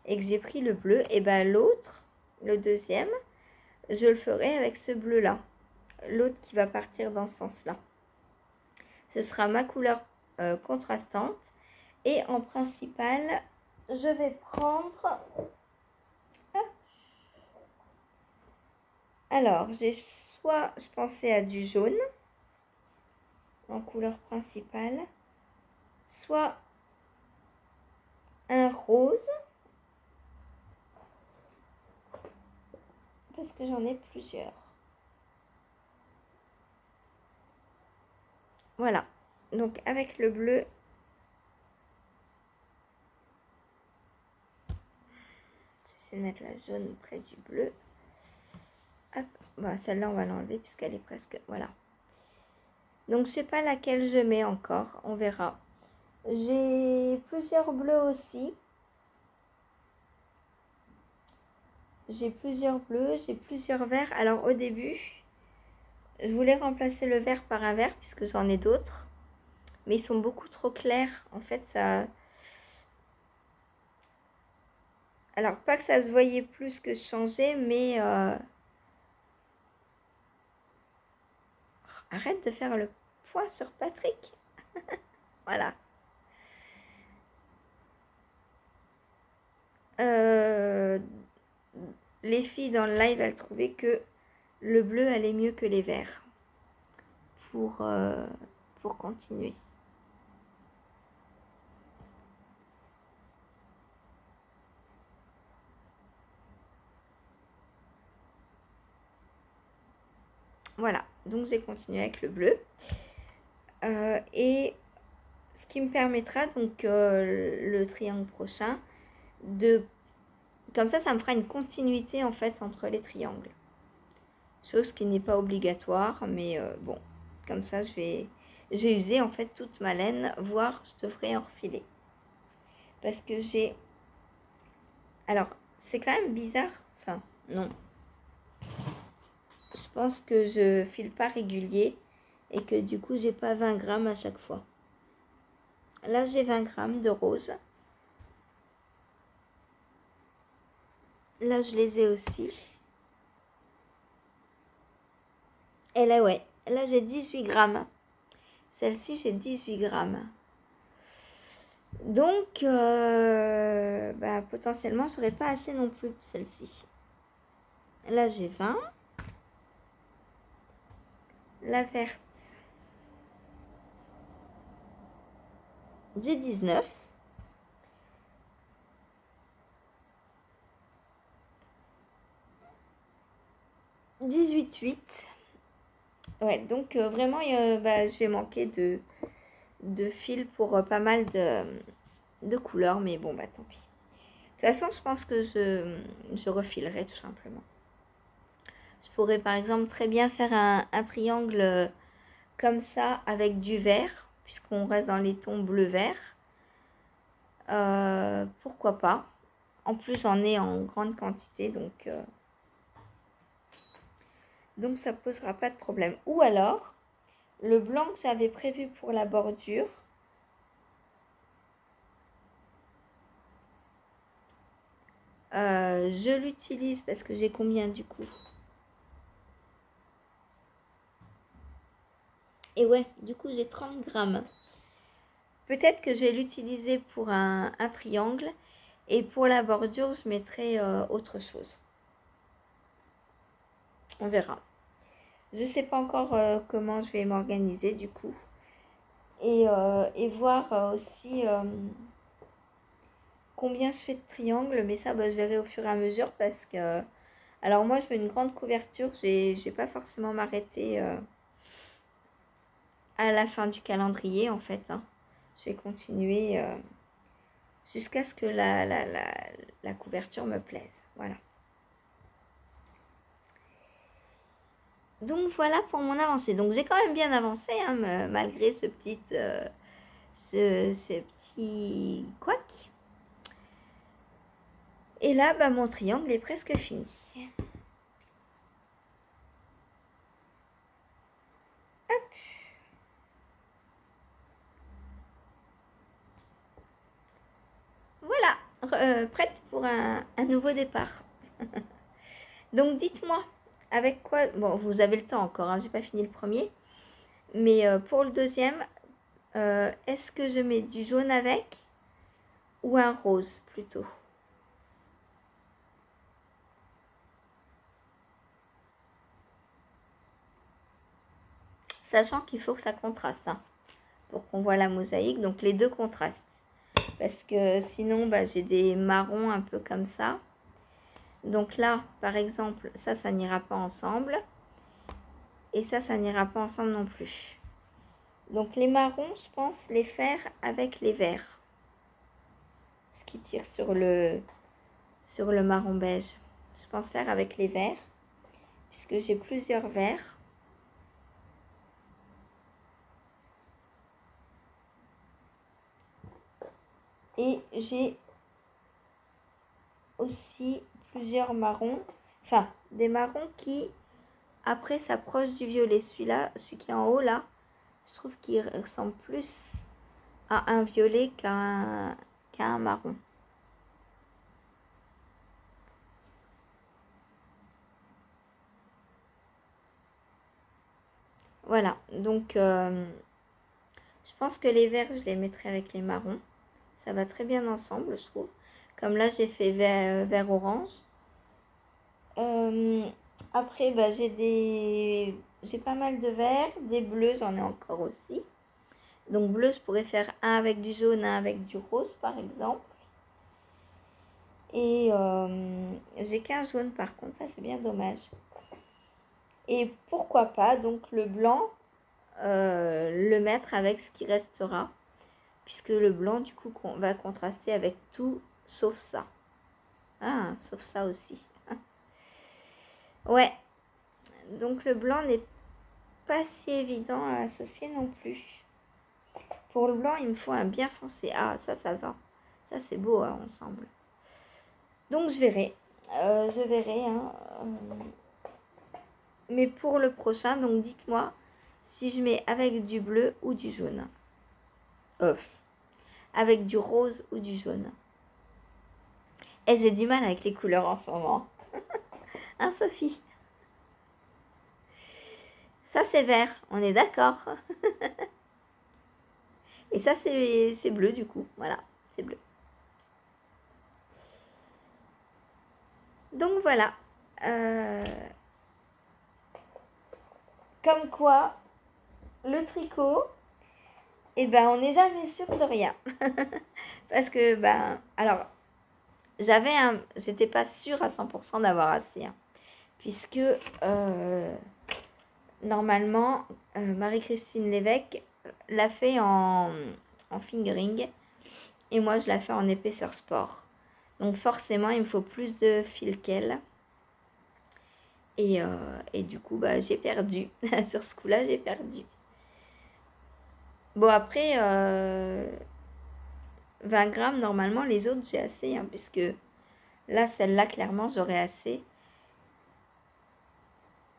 et que j'ai pris le bleu, et ben l'autre, le deuxième, je le ferai avec ce bleu là. L'autre qui va partir dans ce sens là. Ce sera ma couleur contrastante. Et en principal, je vais prendre... Alors, je pensais à du jaune en couleur principale, soit un rose, parce que j'en ai plusieurs. Voilà, donc avec le bleu, j'essaie de mettre la jaune près du bleu. Hop, bon, celle-là on va l'enlever puisqu'elle est presque, voilà. Donc je sais pas laquelle je mets encore, on verra. J'ai plusieurs bleus aussi. J'ai plusieurs bleus, j'ai plusieurs verts. Alors au début, je voulais remplacer le vert par un vert puisque j'en ai d'autres. Mais ils sont beaucoup trop clairs. En fait, ça... Alors, pas que ça se voyait plus que je changeais, mais... Arrête de faire le poids sur Patrick. Voilà. Les filles dans le live, elles trouvaient que le bleu allait mieux que les verts. Pour continuer. Voilà, donc j'ai continué avec le bleu. Et ce qui me permettra, donc le triangle prochain, comme ça me fera une continuité en fait entre les triangles. Chose qui n'est pas obligatoire, mais bon, comme ça j'ai usé en fait toute ma laine, voire je devrais en refiler. Parce que j'ai... Alors, c'est quand même bizarre, enfin, non. Je pense que je file pas régulier et que du coup j'ai pas 20 grammes à chaque fois. Là j'ai 20 grammes de rose. Là je les ai aussi. Et là ouais, là j'ai 18 grammes. Celle-ci j'ai 18 grammes. Donc potentiellement j'aurais pas assez non plus pour celle-ci. Là j'ai 20. La verte, j'ai 19. « 18,8. Ouais, donc vraiment, je vais manquer de fil pour pas mal de couleurs, mais bon, tant pis. De toute façon, je pense que je refilerai tout simplement. Je pourrais par exemple très bien faire un triangle comme ça avec du vert, puisqu'on reste dans les tons bleu-vert. Pourquoi pas. En plus, j'en ai en grande quantité, donc ça posera pas de problème. Ou alors, le blanc que j'avais prévu pour la bordure, je l'utilise parce que j'ai combien du coup? Et ouais, du coup j'ai 30 grammes. Peut-être que je vais l'utiliser pour un triangle et pour la bordure je mettrai autre chose. On verra. Je sais pas encore comment je vais m'organiser du coup. Et voir aussi combien je fais de triangles, mais ça je verrai au fur et à mesure parce que alors moi je veux une grande couverture, j'ai pas forcément m'arrêter à la fin du calendrier en fait, hein. Je vais continuer jusqu'à ce que la couverture me plaise, voilà. Donc voilà pour mon avancée. Donc j'ai quand même bien avancé hein, malgré ce petit couac. Et là, mon triangle est presque fini. Hop. Voilà, prête pour un nouveau départ. Donc dites-moi, avec quoi... Bon, vous avez le temps encore, hein, j'ai pas fini le premier. Mais pour le deuxième, est-ce que je mets du jaune avec ou un rose plutôt? Sachant qu'il faut que ça contraste, hein, pour qu'on voit la mosaïque. Donc les deux contrastent. Parce que sinon, j'ai des marrons un peu comme ça. Donc là, par exemple, ça n'ira pas ensemble. Et ça n'ira pas ensemble non plus. Donc les marrons, je pense les faire avec les verts. Ce qui tire sur le marron beige. Je pense faire avec les verts. Puisque j'ai plusieurs verts. Et j'ai aussi plusieurs marrons. Enfin, des marrons qui, après, s'approchent du violet. Celui-là, celui qui est en haut, là, je trouve qu'il ressemble plus à un violet qu'à un marron. Voilà, donc je pense que les verts, je les mettrai avec les marrons. Ça va très bien ensemble, je trouve. Comme là, j'ai fait vert orange. Après, j'ai pas mal de verts. Des bleus, j'en ai encore aussi. Donc bleu, je pourrais faire un avec du jaune, un avec du rose, par exemple. Et j'ai qu'un jaune, par contre. Ça, c'est bien dommage. Et pourquoi pas, donc le blanc, le mettre avec ce qui restera. Puisque le blanc, du coup, va contraster avec tout, sauf ça. Ah, sauf ça aussi. Ouais. Donc le blanc n'est pas si évident à associer non plus. Pour le blanc, il me faut un bien foncé. Ah, ça va. Ça, c'est beau hein, ensemble. Donc, je verrai. Hein. Mais pour le prochain, donc dites-moi si je mets avec du bleu ou du jaune. Avec du rose ou du jaune. Et j'ai du mal avec les couleurs en ce moment. Hein, Sophie? Ça, c'est vert. On est d'accord. Et ça, c'est bleu, du coup. Voilà, c'est bleu. Donc, voilà. Comme quoi, le tricot, on n'est jamais sûr de rien. Parce que, alors, j'étais pas sûre à 100% d'avoir assez. Hein, puisque, normalement, Marie-Christine Lévesque l'a fait en fingering. Et moi, je la fais en épaisseur sport. Donc, forcément, il me faut plus de fil qu'elle. Et du coup, j'ai perdu. Sur ce coup-là, j'ai perdu. Bon, après, 20 grammes, normalement, les autres, j'ai assez. Hein, puisque là, celle-là, clairement, j'aurais assez.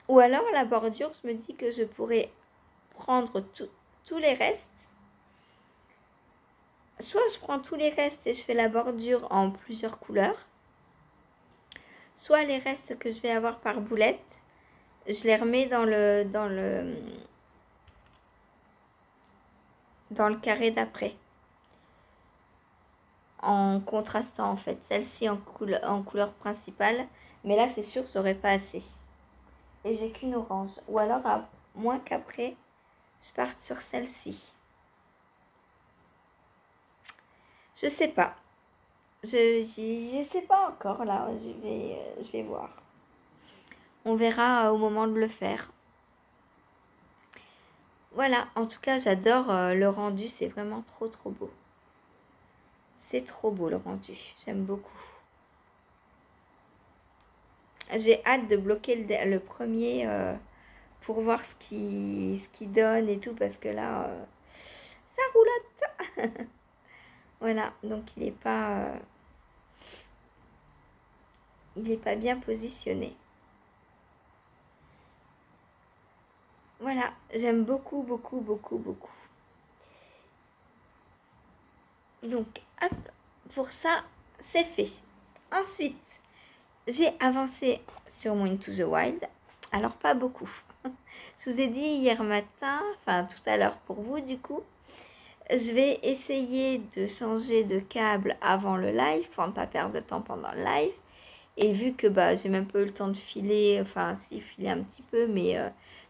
Ou alors, la bordure, je me dis que je pourrais prendre tous les restes. Soit je prends tous les restes et je fais la bordure en plusieurs couleurs. Soit les restes que je vais avoir par boulette, je les remets dans le carré d'après. En contrastant en fait. Celle-ci en couleur principale. Mais là c'est sûr que j'aurai pas assez. et j'ai qu'une orange. Ou alors à moins qu'après je parte sur celle-ci. Je sais pas. Je sais pas encore là. Je vais voir. On verra au moment de le faire. Voilà, en tout cas, j'adore le rendu. C'est vraiment trop beau. C'est trop beau le rendu. J'aime beaucoup. J'ai hâte de bloquer le premier pour voir ce qui donne et tout. Parce que là, ça roulotte. Voilà, donc il est pas bien positionné. Voilà, j'aime beaucoup. Donc, hop, pour ça, c'est fait. Ensuite, j'ai avancé sur mon Into the Wild. Alors, pas beaucoup. Je vous ai dit hier matin, enfin tout à l'heure pour vous du coup, je vais essayer de changer de câble avant le live, pour ne pas perdre de temps pendant le live. Et vu que j'ai même pas eu le temps de filer, enfin si filer un petit peu, mais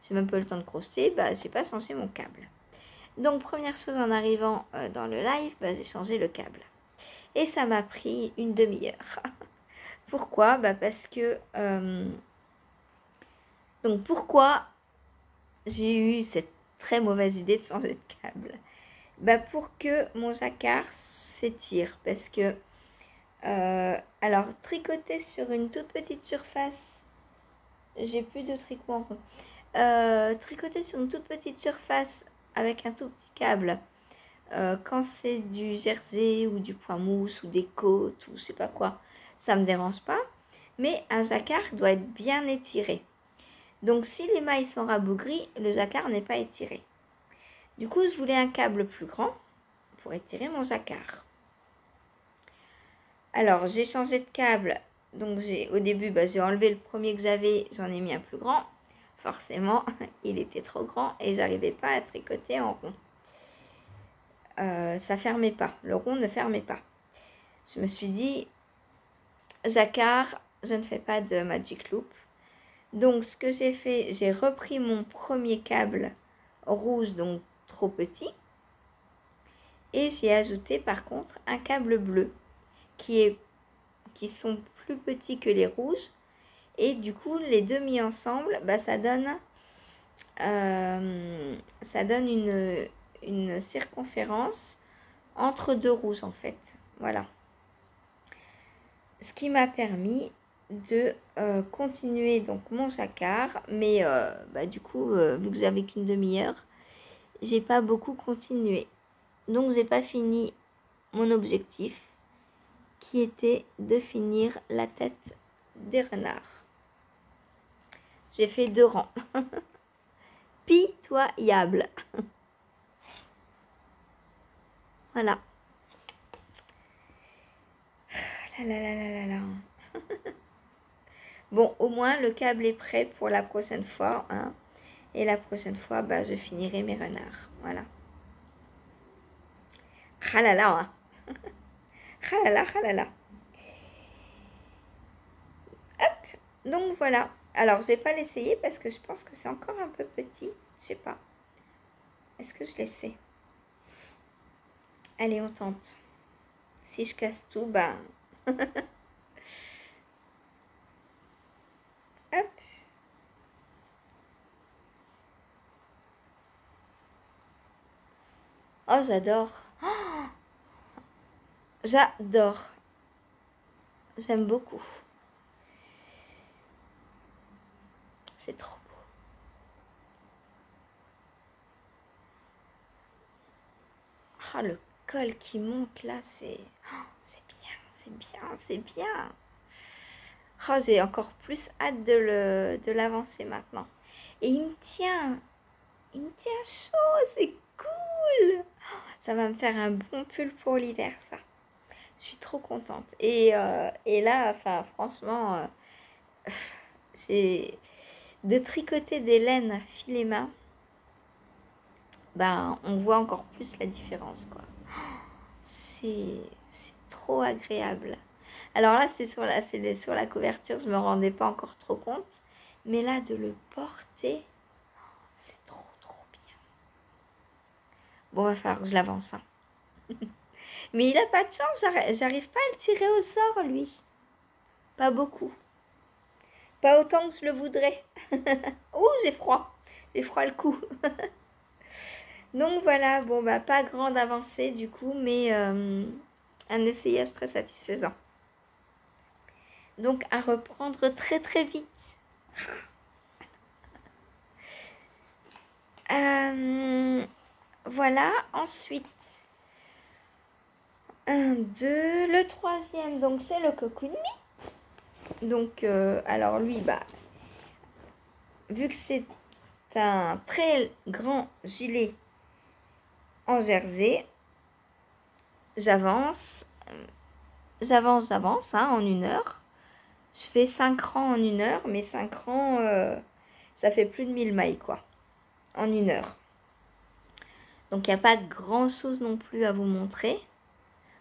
j'ai même pas eu le temps de crocheter, j'ai pas changé mon câble. Donc première chose en arrivant dans le live, j'ai changé le câble. Et ça m'a pris une demi-heure. Pourquoi ? Parce que... donc pourquoi j'ai eu cette très mauvaise idée de changer de câble ? Pour que mon jacquard s'étire. Parce que... alors, tricoter sur une toute petite surface, j'ai plus de tricot en rond. Tricoter sur une toute petite surface avec un tout petit câble, quand c'est du jersey ou du point mousse ou des côtes ou je sais pas quoi, ça me dérange pas. Mais un jacquard doit être bien étiré. Donc si les mailles sont rabougries, le jacquard n'est pas étiré. Du coup, je voulais un câble plus grand pour étirer mon jacquard. Alors, j'ai changé de câble. Donc, au début, j'ai enlevé le premier que j'avais. J'en ai mis un plus grand. Forcément, il était trop grand et j'arrivais pas à tricoter en rond. Ça fermait pas. Le rond ne fermait pas. Je me suis dit, jacquard, je ne fais pas de magic loop. Donc, ce que j'ai fait, j'ai repris mon premier câble rouge, donc trop petit. Et j'ai ajouté par contre un câble bleu qui sont plus petits que les rouges. Et du coup, les deux mis ensemble, ça donne une circonférence entre deux rouges en fait. Voilà. Ce qui m'a permis de continuer donc mon jacquard. Mais du coup, vu que j'avais qu'une demi-heure, j'ai pas beaucoup continué. Donc, j'ai pas fini mon objectif qui était de finir la tête des renards. J'ai fait 2 rangs. Pitoyable. Voilà. Là. Bon, au moins le câble est prêt pour la prochaine fois. Hein. Et la prochaine fois, je finirai mes renards. Voilà. Halala. Hein. Halala. Hop. Donc voilà. Alors, je vais pas l'essayer parce que je pense que c'est encore un peu petit. Je sais pas. Est-ce que je l'essaie ? Allez, on tente. Si je casse tout, Hop. Oh, j'adore. Oh, j'adore. J'aime beaucoup. C'est trop beau. Ah, le col qui monte là, c'est bien. Oh, j'ai encore plus hâte de l'avancer maintenant. Et il me tient chaud, c'est cool. Ça va me faire un bon pull pour l'hiver, ça. Je suis trop contente. Et là, franchement, j'ai de tricoter des laines à filet main. On voit encore plus la différence, quoi. C'est trop agréable. Alors là, c'est sur la couverture, je me rendais pas encore trop compte. Mais là, de le porter, c'est trop bien. Bon, va falloir que je l'avance. Hein. Mais il a pas de chance, j'arrive pas à le tirer au sort, lui. Pas beaucoup. Pas autant que je le voudrais. Ouh, j'ai froid. J'ai froid le cou. Donc voilà, bon bah pas grande avancée du coup, mais un essayage très satisfaisant. Donc à reprendre très vite. Voilà, ensuite, 1, 2, le troisième, donc c'est le Kokumi. Donc, alors lui, bah, vu que c'est un très grand gilet en jersey, j'avance, hein, en 1 heure. Je fais 5 rangs en 1 heure, mais 5 rangs, ça fait plus de 1000 mailles, quoi, en 1 heure. Donc, il n'y a pas grand chose non plus à vous montrer.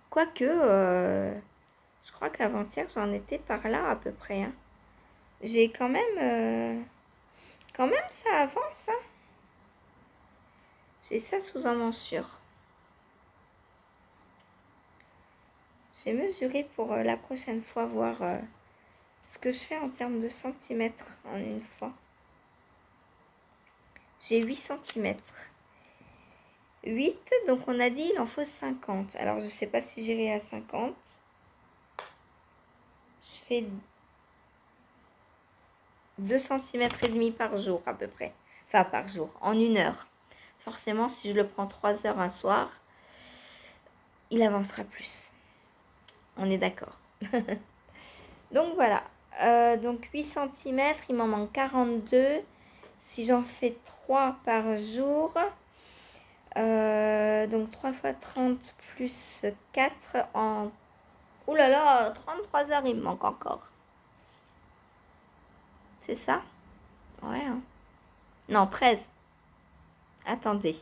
Quoique, je crois qu'avant-hier, j'en étais par là à peu près. Hein. J'ai quand même ça avance. Hein. J'ai ça sous un mensure. J'ai mesuré pour la prochaine fois, voir ce que je fais en termes de centimètres en une fois. J'ai 8 centimètres. 8, donc on a dit il en faut 50. Alors je sais pas si j'irai à 50. Je fais 2 cm et demi par jour à peu près. Enfin par jour, en 1 heure. Forcément, si je le prends 3 heures un soir, il avancera plus. On est d'accord. Donc voilà. Donc 8 cm, il m'en manque 42. Si j'en fais 3 par jour, donc 3 fois 30 plus 4 en... Ouh là là, 33 heures il me manque encore. C'est ça? Ouais. Hein. Non, 13. Attendez.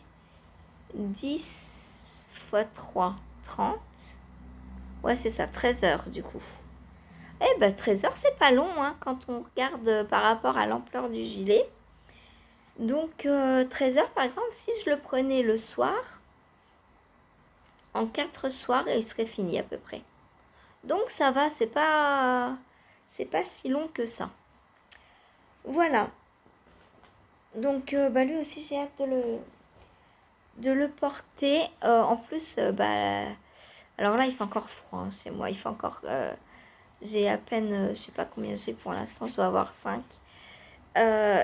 10 fois 3, 30. Ouais, c'est ça, 13 heures du coup. Eh ben 13 heures, c'est pas long hein, quand on regarde par rapport à l'ampleur du gilet. Donc 13 heures par exemple, si je le prenais le soir, en 4 soirs, il serait fini à peu près. Donc ça va, c'est pas si long que ça. Voilà. Donc bah, lui aussi j'ai hâte de le porter. En plus, bah, alors là il fait encore froid hein, chez moi. Il fait encore... j'ai à peine, je sais pas combien j'ai pour l'instant, je dois avoir 5.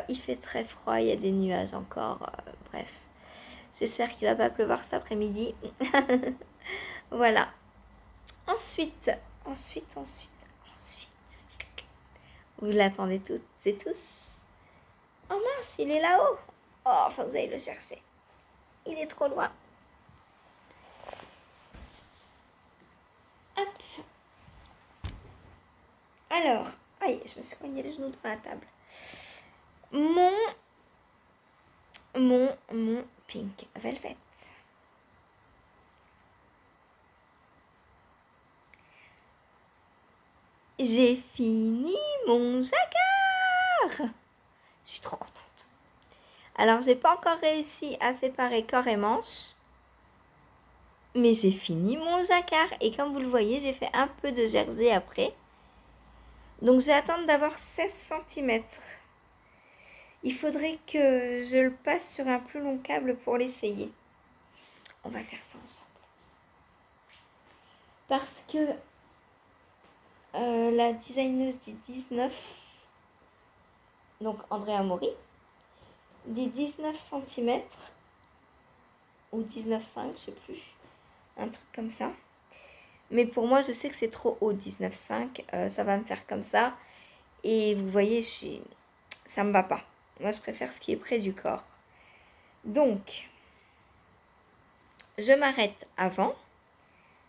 Il fait très froid, il y a des nuages encore. Bref, j'espère qu'il va pas pleuvoir cet après-midi. Voilà. Ensuite. Vous l'attendez toutes et tous. Oh mince, il est là-haut. Oh, faut que vous allez le chercher. Il est trop loin. Hop. Alors, aïe, je me suis cogné les genoux devant la table. Mon pink velvet. J'ai fini mon jacquard. Je suis trop contente. Alors, j'ai pas encore réussi à séparer corps et manche. Mais j'ai fini mon jacquard. Et comme vous le voyez, j'ai fait un peu de jersey après. Donc, je vais attendre d'avoir 16 cm. Il faudrait que je le passe sur un plus long câble pour l'essayer. On va faire ça ensemble. Parce que la designeuse du 19, donc Andrea Mori, dit 19 cm ou 19,5, je sais plus, un truc comme ça. Mais pour moi, je sais que c'est trop haut, 19,5, ça va me faire comme ça. Et vous voyez, ça me va pas. Moi, je préfère ce qui est près du corps. Donc, je m'arrête avant,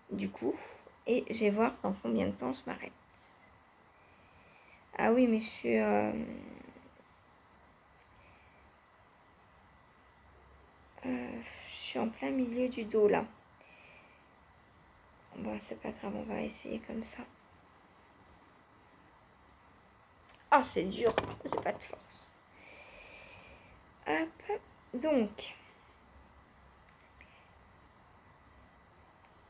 du coup, et je vais voir dans combien de temps je m'arrête. Ah oui, mais je suis en plein milieu du dos, là. Bon, c'est pas grave, on va essayer comme ça. Ah, c'est dur, j'ai pas de force. Hop, donc,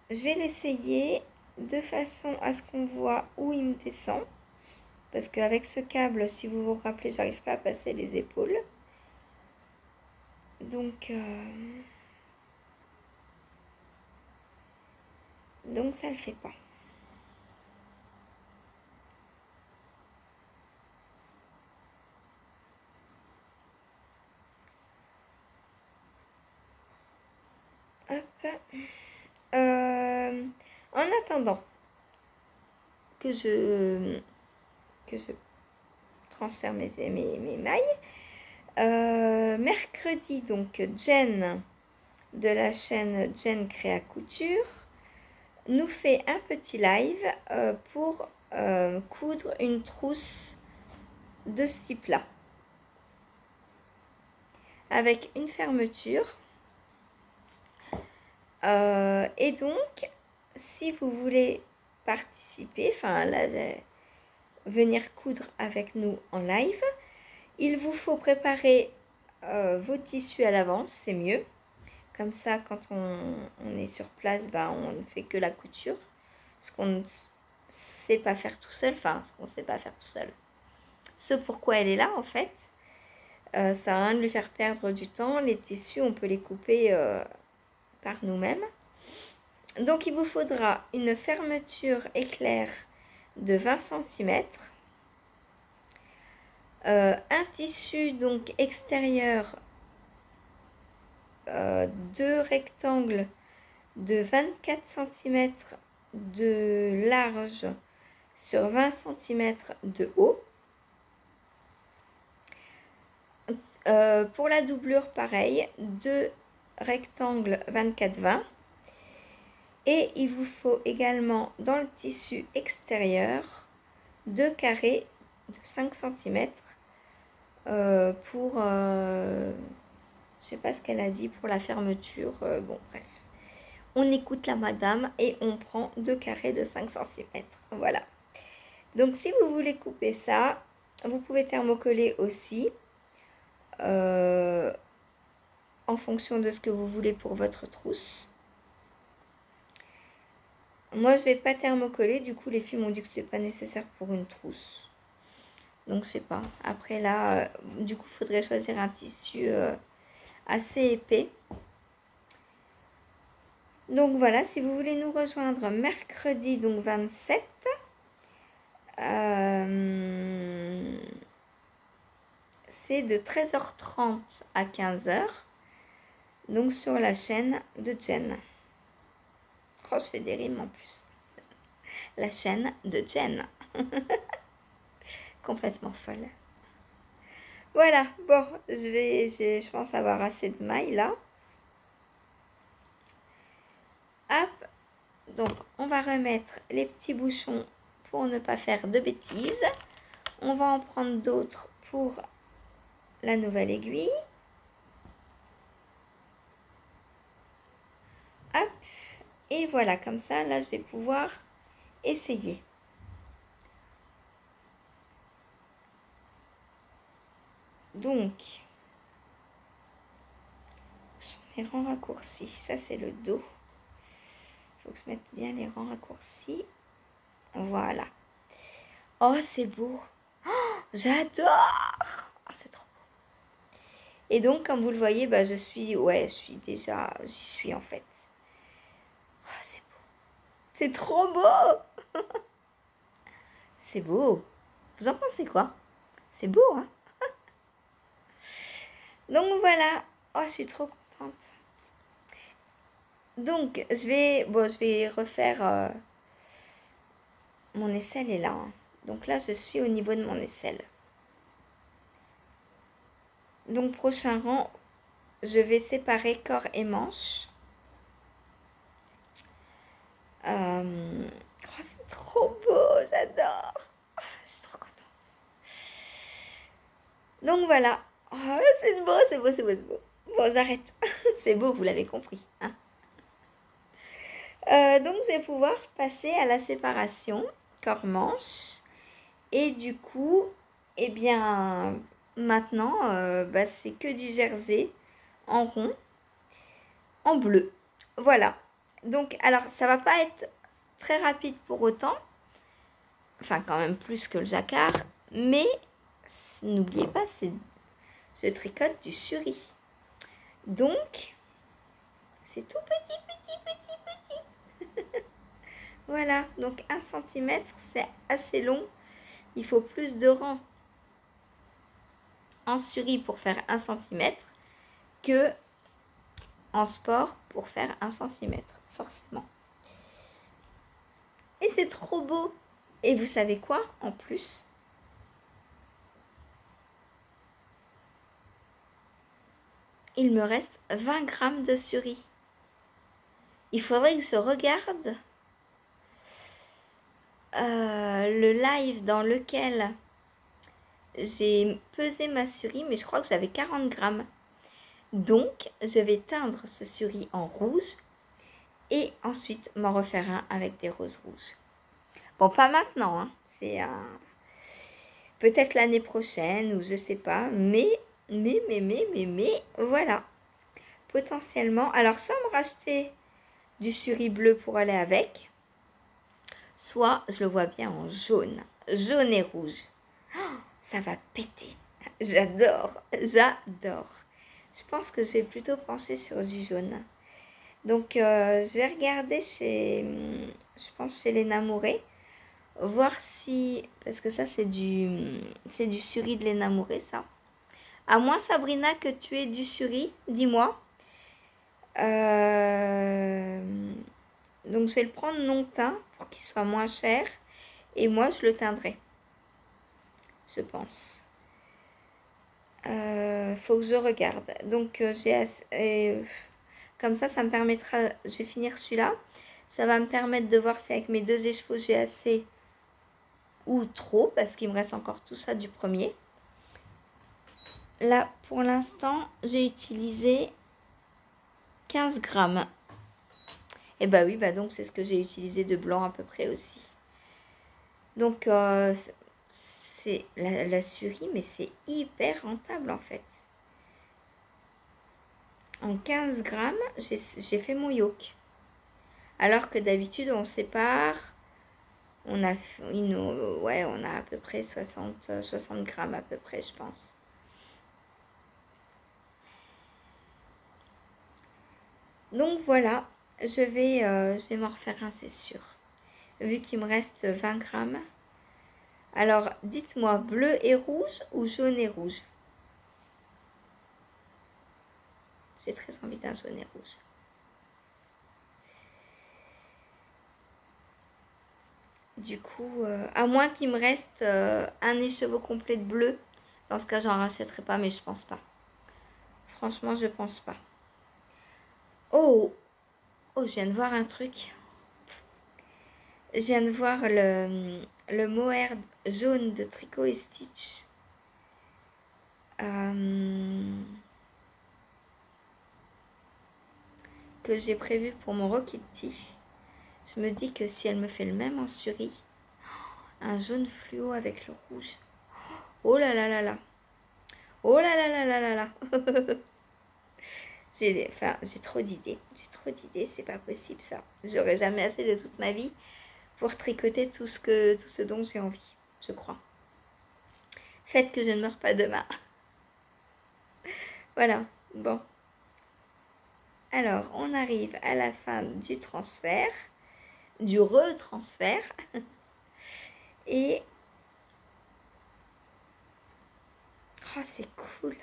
je vais l'essayer de façon à ce qu'on voit où il me descend. Parce qu'avec ce câble, si vous vous rappelez, j'arrive pas à passer les épaules. Donc ça le fait pas. Hop. En attendant que je transfère mes mailles, mercredi, donc Jen de la chaîne Jen Créa Couture nous fait un petit live pour coudre une trousse de ce type-là, avec une fermeture. Et donc, si vous voulez participer, enfin venir coudre avec nous en live, il vous faut préparer vos tissus à l'avance, c'est mieux. Comme ça, quand on est sur place, on ne fait que la couture. Ce qu'on ne sait pas faire tout seul, Ce pourquoi elle est là, en fait. Ça sert à rien de lui faire perdre du temps. Les tissus, on peut les couper par nous-mêmes. Donc, il vous faudra une fermeture éclair de 20 cm. Un tissu donc extérieur, 2 rectangles de 24 cm de large sur 20 cm de haut. Pour la doublure, pareil, 2 rectangles 24-20. Et il vous faut également dans le tissu extérieur 2 carrés de 5 cm pour, je sais pas ce qu'elle a dit pour la fermeture, bon bref. On écoute la madame et on prend 2 carrés de 5 cm, voilà. Donc si vous voulez couper ça, vous pouvez thermocoller aussi, en fonction de ce que vous voulez pour votre trousse. Moi, je vais pas thermocoller, du coup, les filles m'ont dit que c'était pas nécessaire pour une trousse. Donc, je sais pas. Après, là, du coup, il faudrait choisir un tissu assez épais. Donc, voilà, si vous voulez nous rejoindre mercredi, donc 27, c'est de 13h30 à 15h, donc sur la chaîne de Jen. Oh, je fais des rimes en plus. La chaîne de Jen. Complètement folle. Voilà, bon, je pense avoir assez de mailles là. Hop, donc on va remettre les petits bouchons pour ne pas faire de bêtises. On va en prendre d'autres pour la nouvelle aiguille. Hop, et voilà, comme ça, là je vais pouvoir essayer. Donc, les rangs raccourcis, ça c'est le dos. Il faut que je mette bien les rangs raccourcis. Voilà. Oh, c'est beau. Oh, j'adore. Oh, c'est trop beau. Et donc, comme vous le voyez, j'y suis en fait. Oh, c'est beau. C'est trop beau. C'est beau. Vous en pensez quoi? C'est beau, hein? Donc voilà. Oh, je suis trop contente. Donc, je vais refaire... mon aisselle est là. Hein. Donc là, je suis au niveau de mon aisselle. Donc, prochain rang, je vais séparer corps et manche. Oh, c'est trop beau, j'adore. Oh, je suis trop contente. Donc voilà. Oh, c'est beau, c'est beau, c'est beau, c'est beau. Bon, j'arrête. C'est beau, vous l'avez compris. Hein. Donc, je vais pouvoir passer à la séparation corps-manche. Et du coup, Et bien, maintenant, c'est que du jersey en rond, en bleu. Voilà. Donc, alors, ça va pas être très rapide pour autant. Enfin, quand même plus que le jacquard. Mais, n'oubliez pas, je tricote du suri. Donc, c'est tout petit, petit, petit, petit. Voilà. Donc, 1 cm, c'est assez long. Il faut plus de rang en suri pour faire 1 cm que en sport pour faire 1 cm, forcément. Et c'est trop beau. Et vous savez quoi, en plus? Il me reste 20 grammes de suri. Il faudrait que je regarde le live dans lequel j'ai pesé ma suri, mais je crois que j'avais 40 grammes. Donc, je vais teindre ce suri en rouge et ensuite m'en refaire un avec des roses rouges. Bon, pas maintenant, hein. C'est peut-être l'année prochaine ou je sais pas, mais, voilà. Potentiellement, alors soit me racheter du suri bleu pour aller avec, soit je le vois bien en jaune et rouge. Oh, ça va péter. J'adore. Je pense que je vais plutôt pencher sur du jaune. Donc, je vais regarder je pense chez les Namouré, voir si, parce que ça c'est du suri de les Namouré, ça. À moins, Sabrina, que tu aies du suri, dis-moi. Donc, je vais le prendre non teint pour qu'il soit moins cher. Et moi, je le teindrai. Je pense. Faut que je regarde. Donc, comme ça me permettra... Je vais finir celui-là. Ça va me permettre de voir si avec mes 2 écheveaux, j'ai assez ou trop. Parce qu'il me reste encore tout ça du premier. Là, pour l'instant, j'ai utilisé 15 grammes. Et bah oui, donc c'est ce que j'ai utilisé de blanc à peu près aussi. Donc, c'est la suri, mais c'est hyper rentable en fait. En 15 grammes, j'ai fait mon yoke. Alors que d'habitude, on sépare. On a à peu près 60 grammes à peu près, je pense. Donc voilà, je vais m'en refaire un, c'est sûr. Vu qu'il me reste 20 grammes. Alors, dites-moi, bleu et rouge ou jaune et rouge? J'ai très envie d'un jaune et rouge. Du coup, à moins qu'il me reste un écheveau complet de bleu. Dans ce cas, j'en rachèterai pas, mais je pense pas. Franchement, je pense pas. Oh, je viens de voir un truc. Je viens de voir le mohair jaune de Tricot et Stitch. Que j'ai prévu pour mon Rokitty. Je me dis que si elle me fait le même en suri, un jaune fluo avec le rouge. Oh là là là là. Oh là là là là là là. J'ai trop d'idées. C'est pas possible ça. J'aurai jamais assez de toute ma vie pour tricoter tout ce dont j'ai envie, je crois. Faites que je ne meurs pas demain. Voilà, bon. Alors, on arrive à la fin du transfert, du retransfert. Et... oh, c'est cool.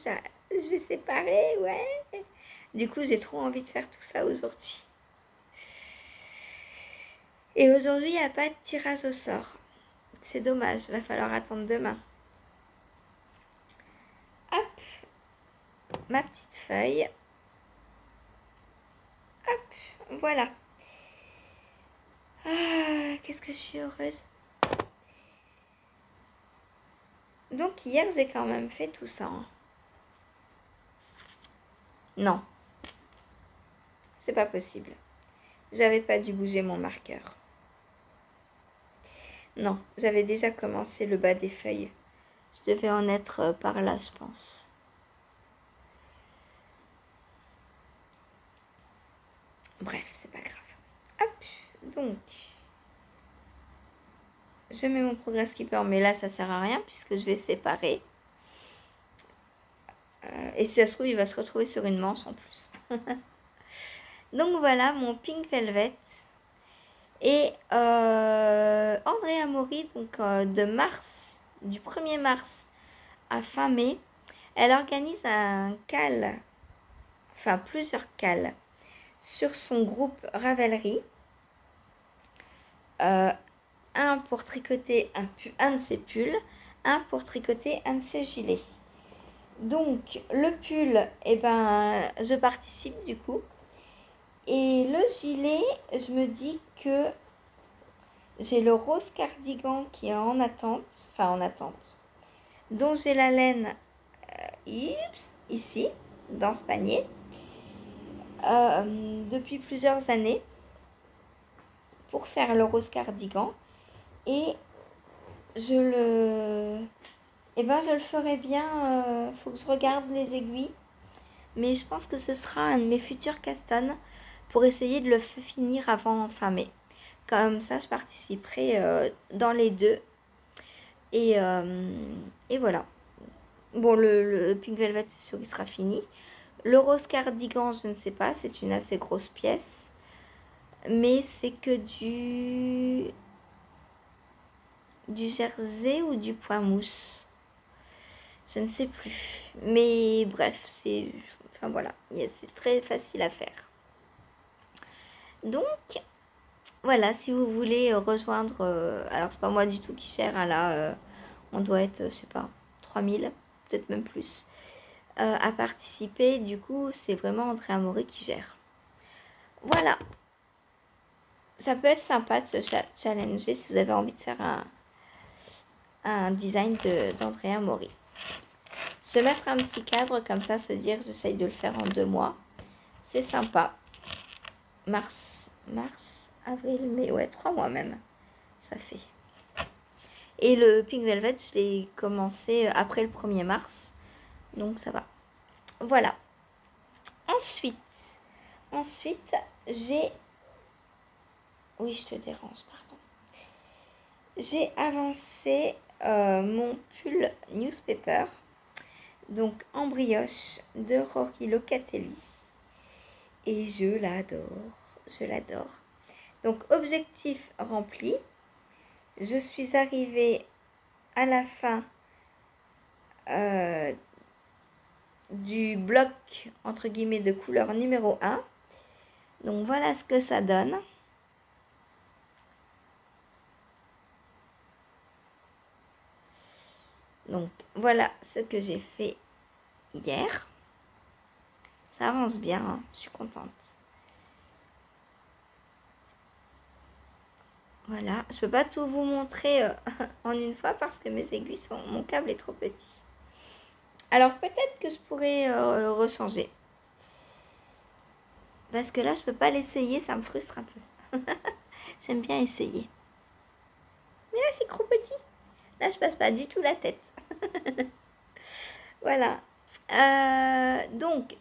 Je vais séparer, ouais. Du coup, j'ai trop envie de faire tout ça aujourd'hui. Et aujourd'hui, il n'y a pas de tirage au sort. C'est dommage, va falloir attendre demain. Hop, ma petite feuille. Hop, voilà. Ah, qu'est-ce que je suis heureuse. Donc hier, j'ai quand même fait tout ça. Hein. Non. C'est pas possible. J'avais pas dû bouger mon marqueur. Non, j'avais déjà commencé le bas des feuilles Je devais en être par là, je pense. Bref, c'est pas grave. Hop, donc. Je mets mon progress keeper, mais là, ça sert à rien puisque je vais séparer. Et si ça se trouve, il va se retrouver sur une manche en plus. Donc voilà, mon Pink Velvet. Et Andrea Mori, donc de mars, du 1er mars à fin mai, elle organise un cale, enfin plusieurs cales, sur son groupe Ravelry. Un pour tricoter un de ses pulls, un pour tricoter un de ses gilets. Donc le pull, eh ben, je participe du coup. Et le gilet, je me dis que j'ai le rose cardigan qui est en attente, dont j'ai la laine ici, dans ce panier, depuis plusieurs années, pour faire le rose cardigan. Et je le ferai bien, faut que je regarde les aiguilles, mais je pense que ce sera un de mes futurs castanes pour essayer de le finir avant fin mai. Comme ça, je participerai dans les deux. Et voilà. Bon, le Pink Velvet, c'est sûr, il sera fini. Le rose cardigan, je ne sais pas, c'est une assez grosse pièce. Mais c'est que du jersey ou du point mousse. Je ne sais plus. Mais bref, enfin voilà, c'est très facile à faire. Donc, voilà, si vous voulez rejoindre, alors c'est pas moi du tout qui gère, hein, là, on doit être, je sais pas, 3000, peut-être même plus, à participer. Du coup, c'est vraiment Andrea Mori qui gère. Voilà. Ça peut être sympa de se challenger si vous avez envie de faire un design d'Andrea Mori. Se mettre un petit cadre comme ça, se dire j'essaye de le faire en 2 mois. C'est sympa. Mars, avril, mai, ouais, 3 mois même. Ça fait. Et le Pink Velvet, je l'ai commencé après le 1er mars. Donc ça va. Voilà. Ensuite, j'ai... Oui, je te dérange, pardon. J'ai avancé mon pull newspaper. Donc en brioche de Rory Locatelli. Et je l'adore. Donc objectif rempli. Je suis arrivée à la fin du bloc entre guillemets de couleur numéro 1. Donc voilà ce que ça donne. Donc voilà ce que j'ai fait hier. Ça avance bien, hein, je suis contente. Voilà, je peux pas tout vous montrer en une fois parce que mon câble est trop petit. Alors peut-être que je pourrais rechanger. Parce que là, je peux pas l'essayer, ça me frustre un peu. J'aime bien essayer. Mais là, c'est trop petit. Là, je passe pas du tout la tête. Voilà. Donc,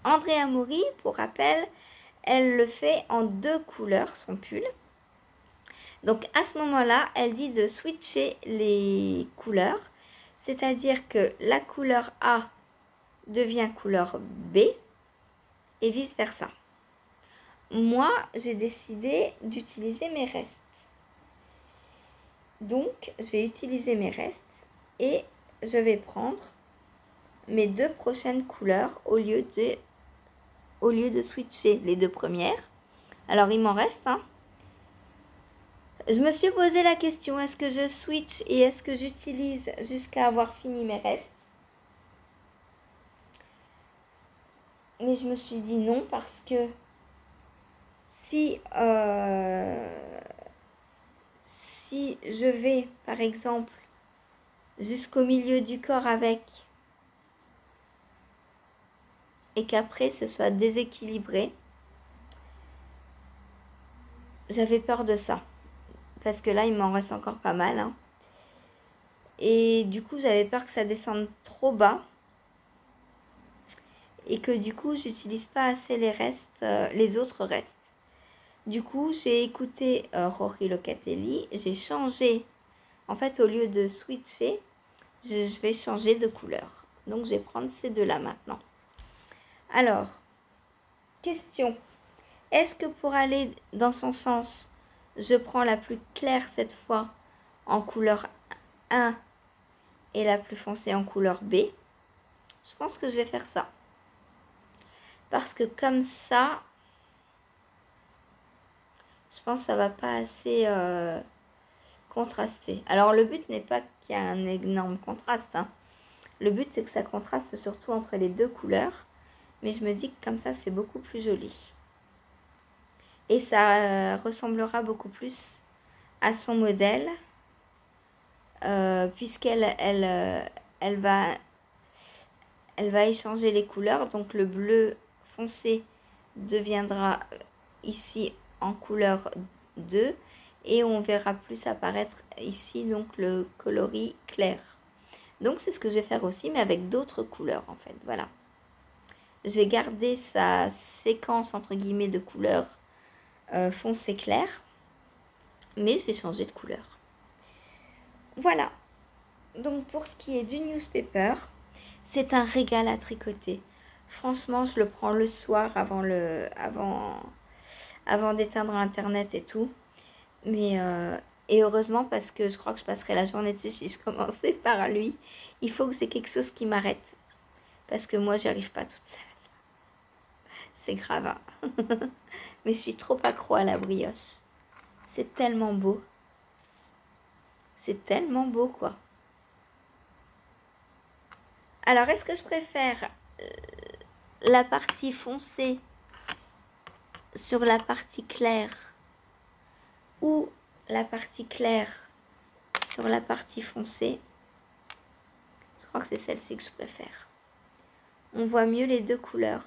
Andrea Mori, pour rappel, elle le fait en 2 couleurs, son pull. Donc, à ce moment-là, elle dit de switcher les couleurs. C'est-à-dire que la couleur A devient couleur B et vice-versa. Moi, j'ai décidé d'utiliser mes restes. Donc, je vais utiliser mes restes et je vais prendre mes 2 prochaines couleurs au lieu de switcher les 2 premières. Alors, il m'en reste, hein. Je me suis posé la question, est-ce que je switch et est-ce que j'utilise jusqu'à avoir fini mes restes? Mais je me suis dit non parce que si je vais, par exemple, jusqu'au milieu du corps avec et qu'après ce soit déséquilibré, j'avais peur de ça. Parce que là, il m'en reste encore pas mal. Hein. Et du coup, j'avais peur que ça descende trop bas. Et que du coup, j'utilise pas assez les restes, les autres restes. Du coup, j'ai écouté Rory Locatelli. J'ai changé. En fait, au lieu de switcher, je vais changer de couleur. Donc, je vais prendre ces deux-là maintenant. Alors, question. Est-ce que pour aller dans son sens, je prends la plus claire cette fois en couleur 1 et la plus foncée en couleur B? Je pense que je vais faire ça. Parce que comme ça, je pense que ça va pas assez contraster. Alors le but n'est pas qu'il y ait un énorme contraste, hein. Le but c'est que ça contraste surtout entre les deux couleurs. Mais je me dis que comme ça c'est beaucoup plus joli. Et ça ressemblera beaucoup plus à son modèle. Puisqu'elle va échanger les couleurs. Donc le bleu foncé deviendra ici en couleur 2 et on verra plus apparaître ici donc le coloris clair. Donc c'est ce que je vais faire aussi mais avec d'autres couleurs en fait, voilà. Je vais garder sa séquence entre guillemets de couleurs foncé clair mais je vais changer de couleur. Voilà. Donc pour ce qui est du newspaper, c'est un régal à tricoter. Franchement, je le prends le soir avant d'éteindre internet et tout. Mais et heureusement parce que je crois que je passerai la journée dessus si je commençais par lui. Il faut que j'ai quelque chose qui m'arrête. Parce que moi, j'y arrive pas toute seule. C'est grave, hein. Mais je suis trop accro à la brioche. C'est tellement beau. C'est tellement beau, quoi. Alors, est-ce que je préfère la partie foncée sur la partie claire ou la partie claire sur la partie foncée? Je crois que c'est celle-ci que je préfère. On voit mieux les deux couleurs.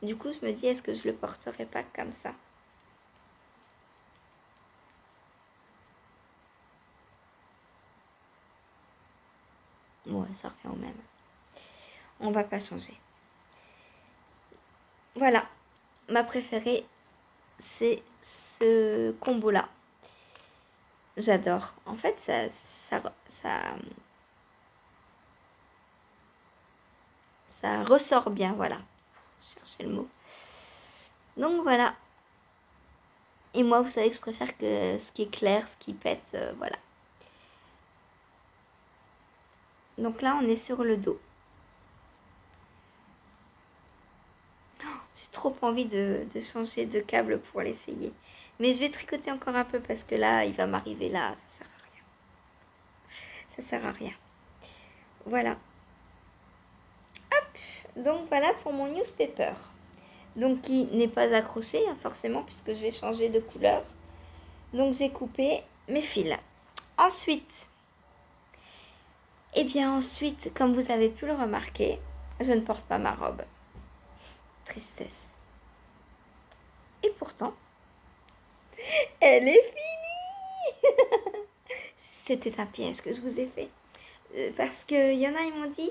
Du coup, je me dis, est-ce que je le porterai pas comme ça? Ouais, ça revient au même. On va pas changer. Voilà. Ma préférée, c'est ce combo-là. J'adore. En fait, ça ressort bien, voilà. Chercher le mot. Donc voilà. Et moi, vous savez que je préfère que ce qui est clair, ce qui pète, voilà. Donc là, on est sur le dos. J'ai trop envie de changer de câble pour l'essayer. Mais je vais tricoter encore un peu parce que là, il va m'arriver là. Ça sert à rien. Ça sert à rien. Voilà. Hop. Donc voilà pour mon newspaper. Donc qui n'est pas accroché, hein, forcément, puisque je vais changer de couleur. Donc j'ai coupé mes fils. Ensuite, comme vous avez pu le remarquer, je ne porte pas ma robe. Tristesse. Et pourtant, elle est finie. C'était un piège que je vous ai fait. Parce qu'il y en a, ils m'ont dit,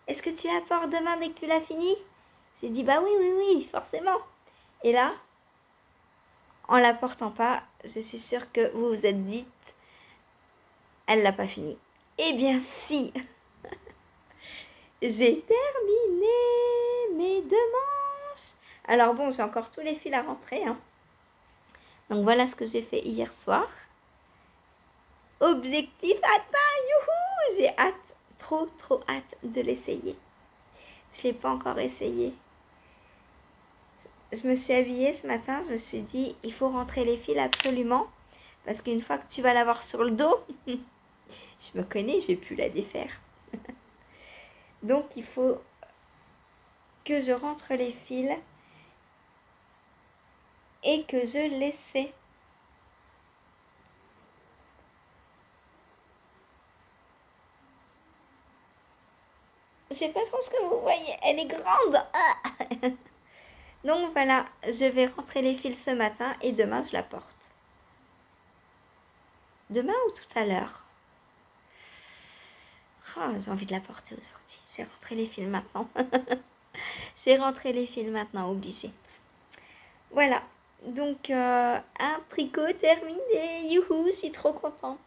est-ce que tu la portes demain dès que tu l'as fini? J'ai dit, bah oui, forcément. Et là, en la portant pas, je suis sûre que vous vous êtes dit, elle l'a pas fini. Eh bien si. J'ai terminé mes 2 manches. Alors bon, j'ai encore tous les fils à rentrer, hein. Donc voilà ce que j'ai fait hier soir. Objectif atteint, youhou! J'ai hâte, trop hâte de l'essayer. Je ne l'ai pas encore essayé. Je me suis habillée ce matin, je me suis dit, il faut rentrer les fils absolument. Parce qu'une fois que tu vas l'avoir sur le dos, je me connais, je vais plus la défaire. Donc il faut que je rentre les fils et que je l'essaie. Je sais pas trop ce que vous voyez, elle est grande. Ah. Donc voilà, je vais rentrer les fils ce matin et demain je la porte. Demain ou tout à l'heure? Oh, j'ai envie de la porter aujourd'hui. Je vais rentrer les fils maintenant. Je vais rentrer les fils maintenant, obligé. Voilà, donc un tricot terminé. Youhou, je suis trop contente.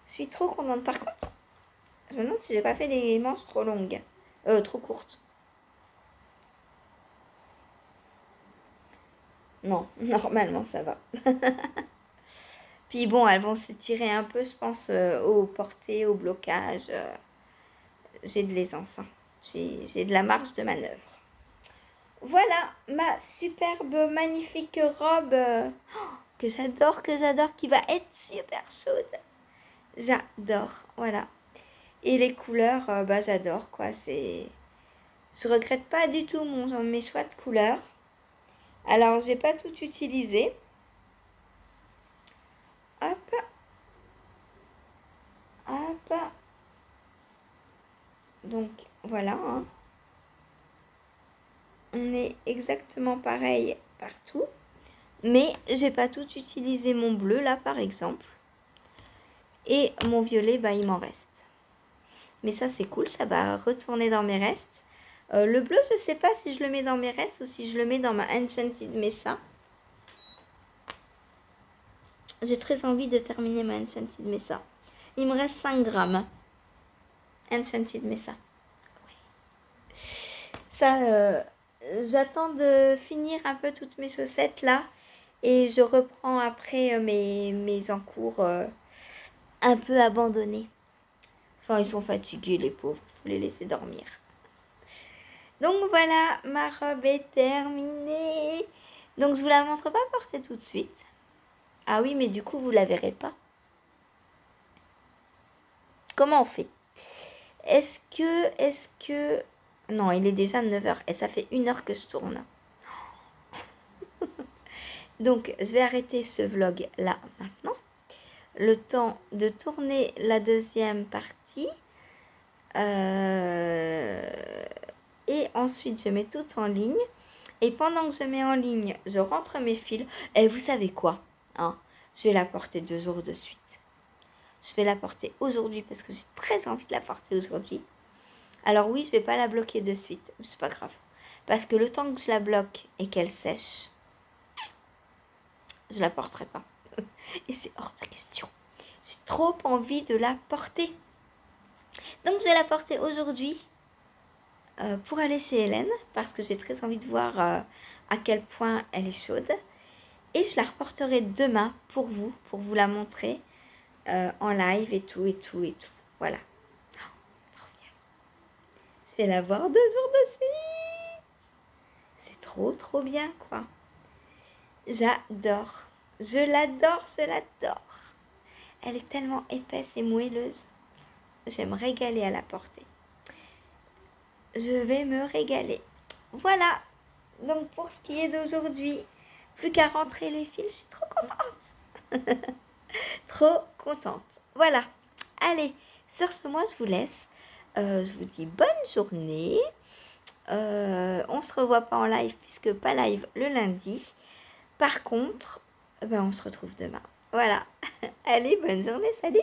Je suis trop contente. Par contre, je me demande si j'ai pas fait des manches trop longues. Trop courtes. Non, normalement ça va. Puis bon, elles vont s'étirer un peu, je pense, au porté, au blocage. J'ai de l'aisance, hein. J'ai de la marge de manœuvre. Voilà ma superbe, magnifique robe que j'adore, qui va être super chaude. J'adore, voilà. Et les couleurs, bah j'adore, quoi. Je regrette pas du tout mes choix de couleurs. Alors, je vais pas tout utiliser. Hop. Hop. Donc, voilà, hein. On est exactement pareil partout. Mais j'ai pas tout utilisé mon bleu, là, par exemple. Et mon violet, bah, il m'en reste. Mais ça, c'est cool, ça va retourner dans mes restes. Le bleu, je sais pas si je le mets dans mes restes ou si je le mets dans ma Enchanted Mesa. J'ai très envie de terminer ma Enchanted Mesa. Il me reste 5 grammes. Enchanted Mesa. Ouais. Ça, j'attends de finir un peu toutes mes chaussettes là. Et je reprends après mes encours un peu abandonnés. Enfin, ils sont fatigués, les pauvres. Faut les laisser dormir. Donc voilà, ma robe est terminée. Donc je vous la montre pas portée tout de suite. Ah oui, mais du coup, vous la verrez pas. Comment on fait? Est-ce que... Non, il est déjà 9h et ça fait 1 heure que je tourne. Donc, je vais arrêter ce vlog là maintenant. Le temps de tourner la deuxième partie. Et ensuite, je mets tout en ligne. Et pendant que je mets en ligne, je rentre mes fils. Et vous savez quoi, hein? Je vais la porter 2 jours de suite. Je vais la porter aujourd'hui parce que j'ai très envie de la porter aujourd'hui. Alors oui, je vais pas la bloquer de suite. C'est pas grave. Parce que le temps que je la bloque et qu'elle sèche, je la porterai pas. Et c'est hors de question. J'ai trop envie de la porter. Donc je vais la porter aujourd'hui pour aller chez Hélène. Parce que j'ai très envie de voir à quel point elle est chaude. Et je la reporterai demain pour vous la montrer en live et tout. Voilà. Oh, trop bien. Je vais la voir 2 jours de suite. C'est trop bien, quoi. J'adore. Je l'adore. Elle est tellement épaisse et moelleuse. Je vais me régaler à la porter. Je vais me régaler. Voilà. Donc pour ce qui est d'aujourd'hui, plus qu'à rentrer les fils, je suis trop contente. Trop contente. Voilà. Allez, sur ce, moi, je vous laisse. Je vous dis bonne journée. On se revoit pas en live, puisque pas live le lundi. Par contre, on se retrouve demain. Voilà. Allez, bonne journée. Salut.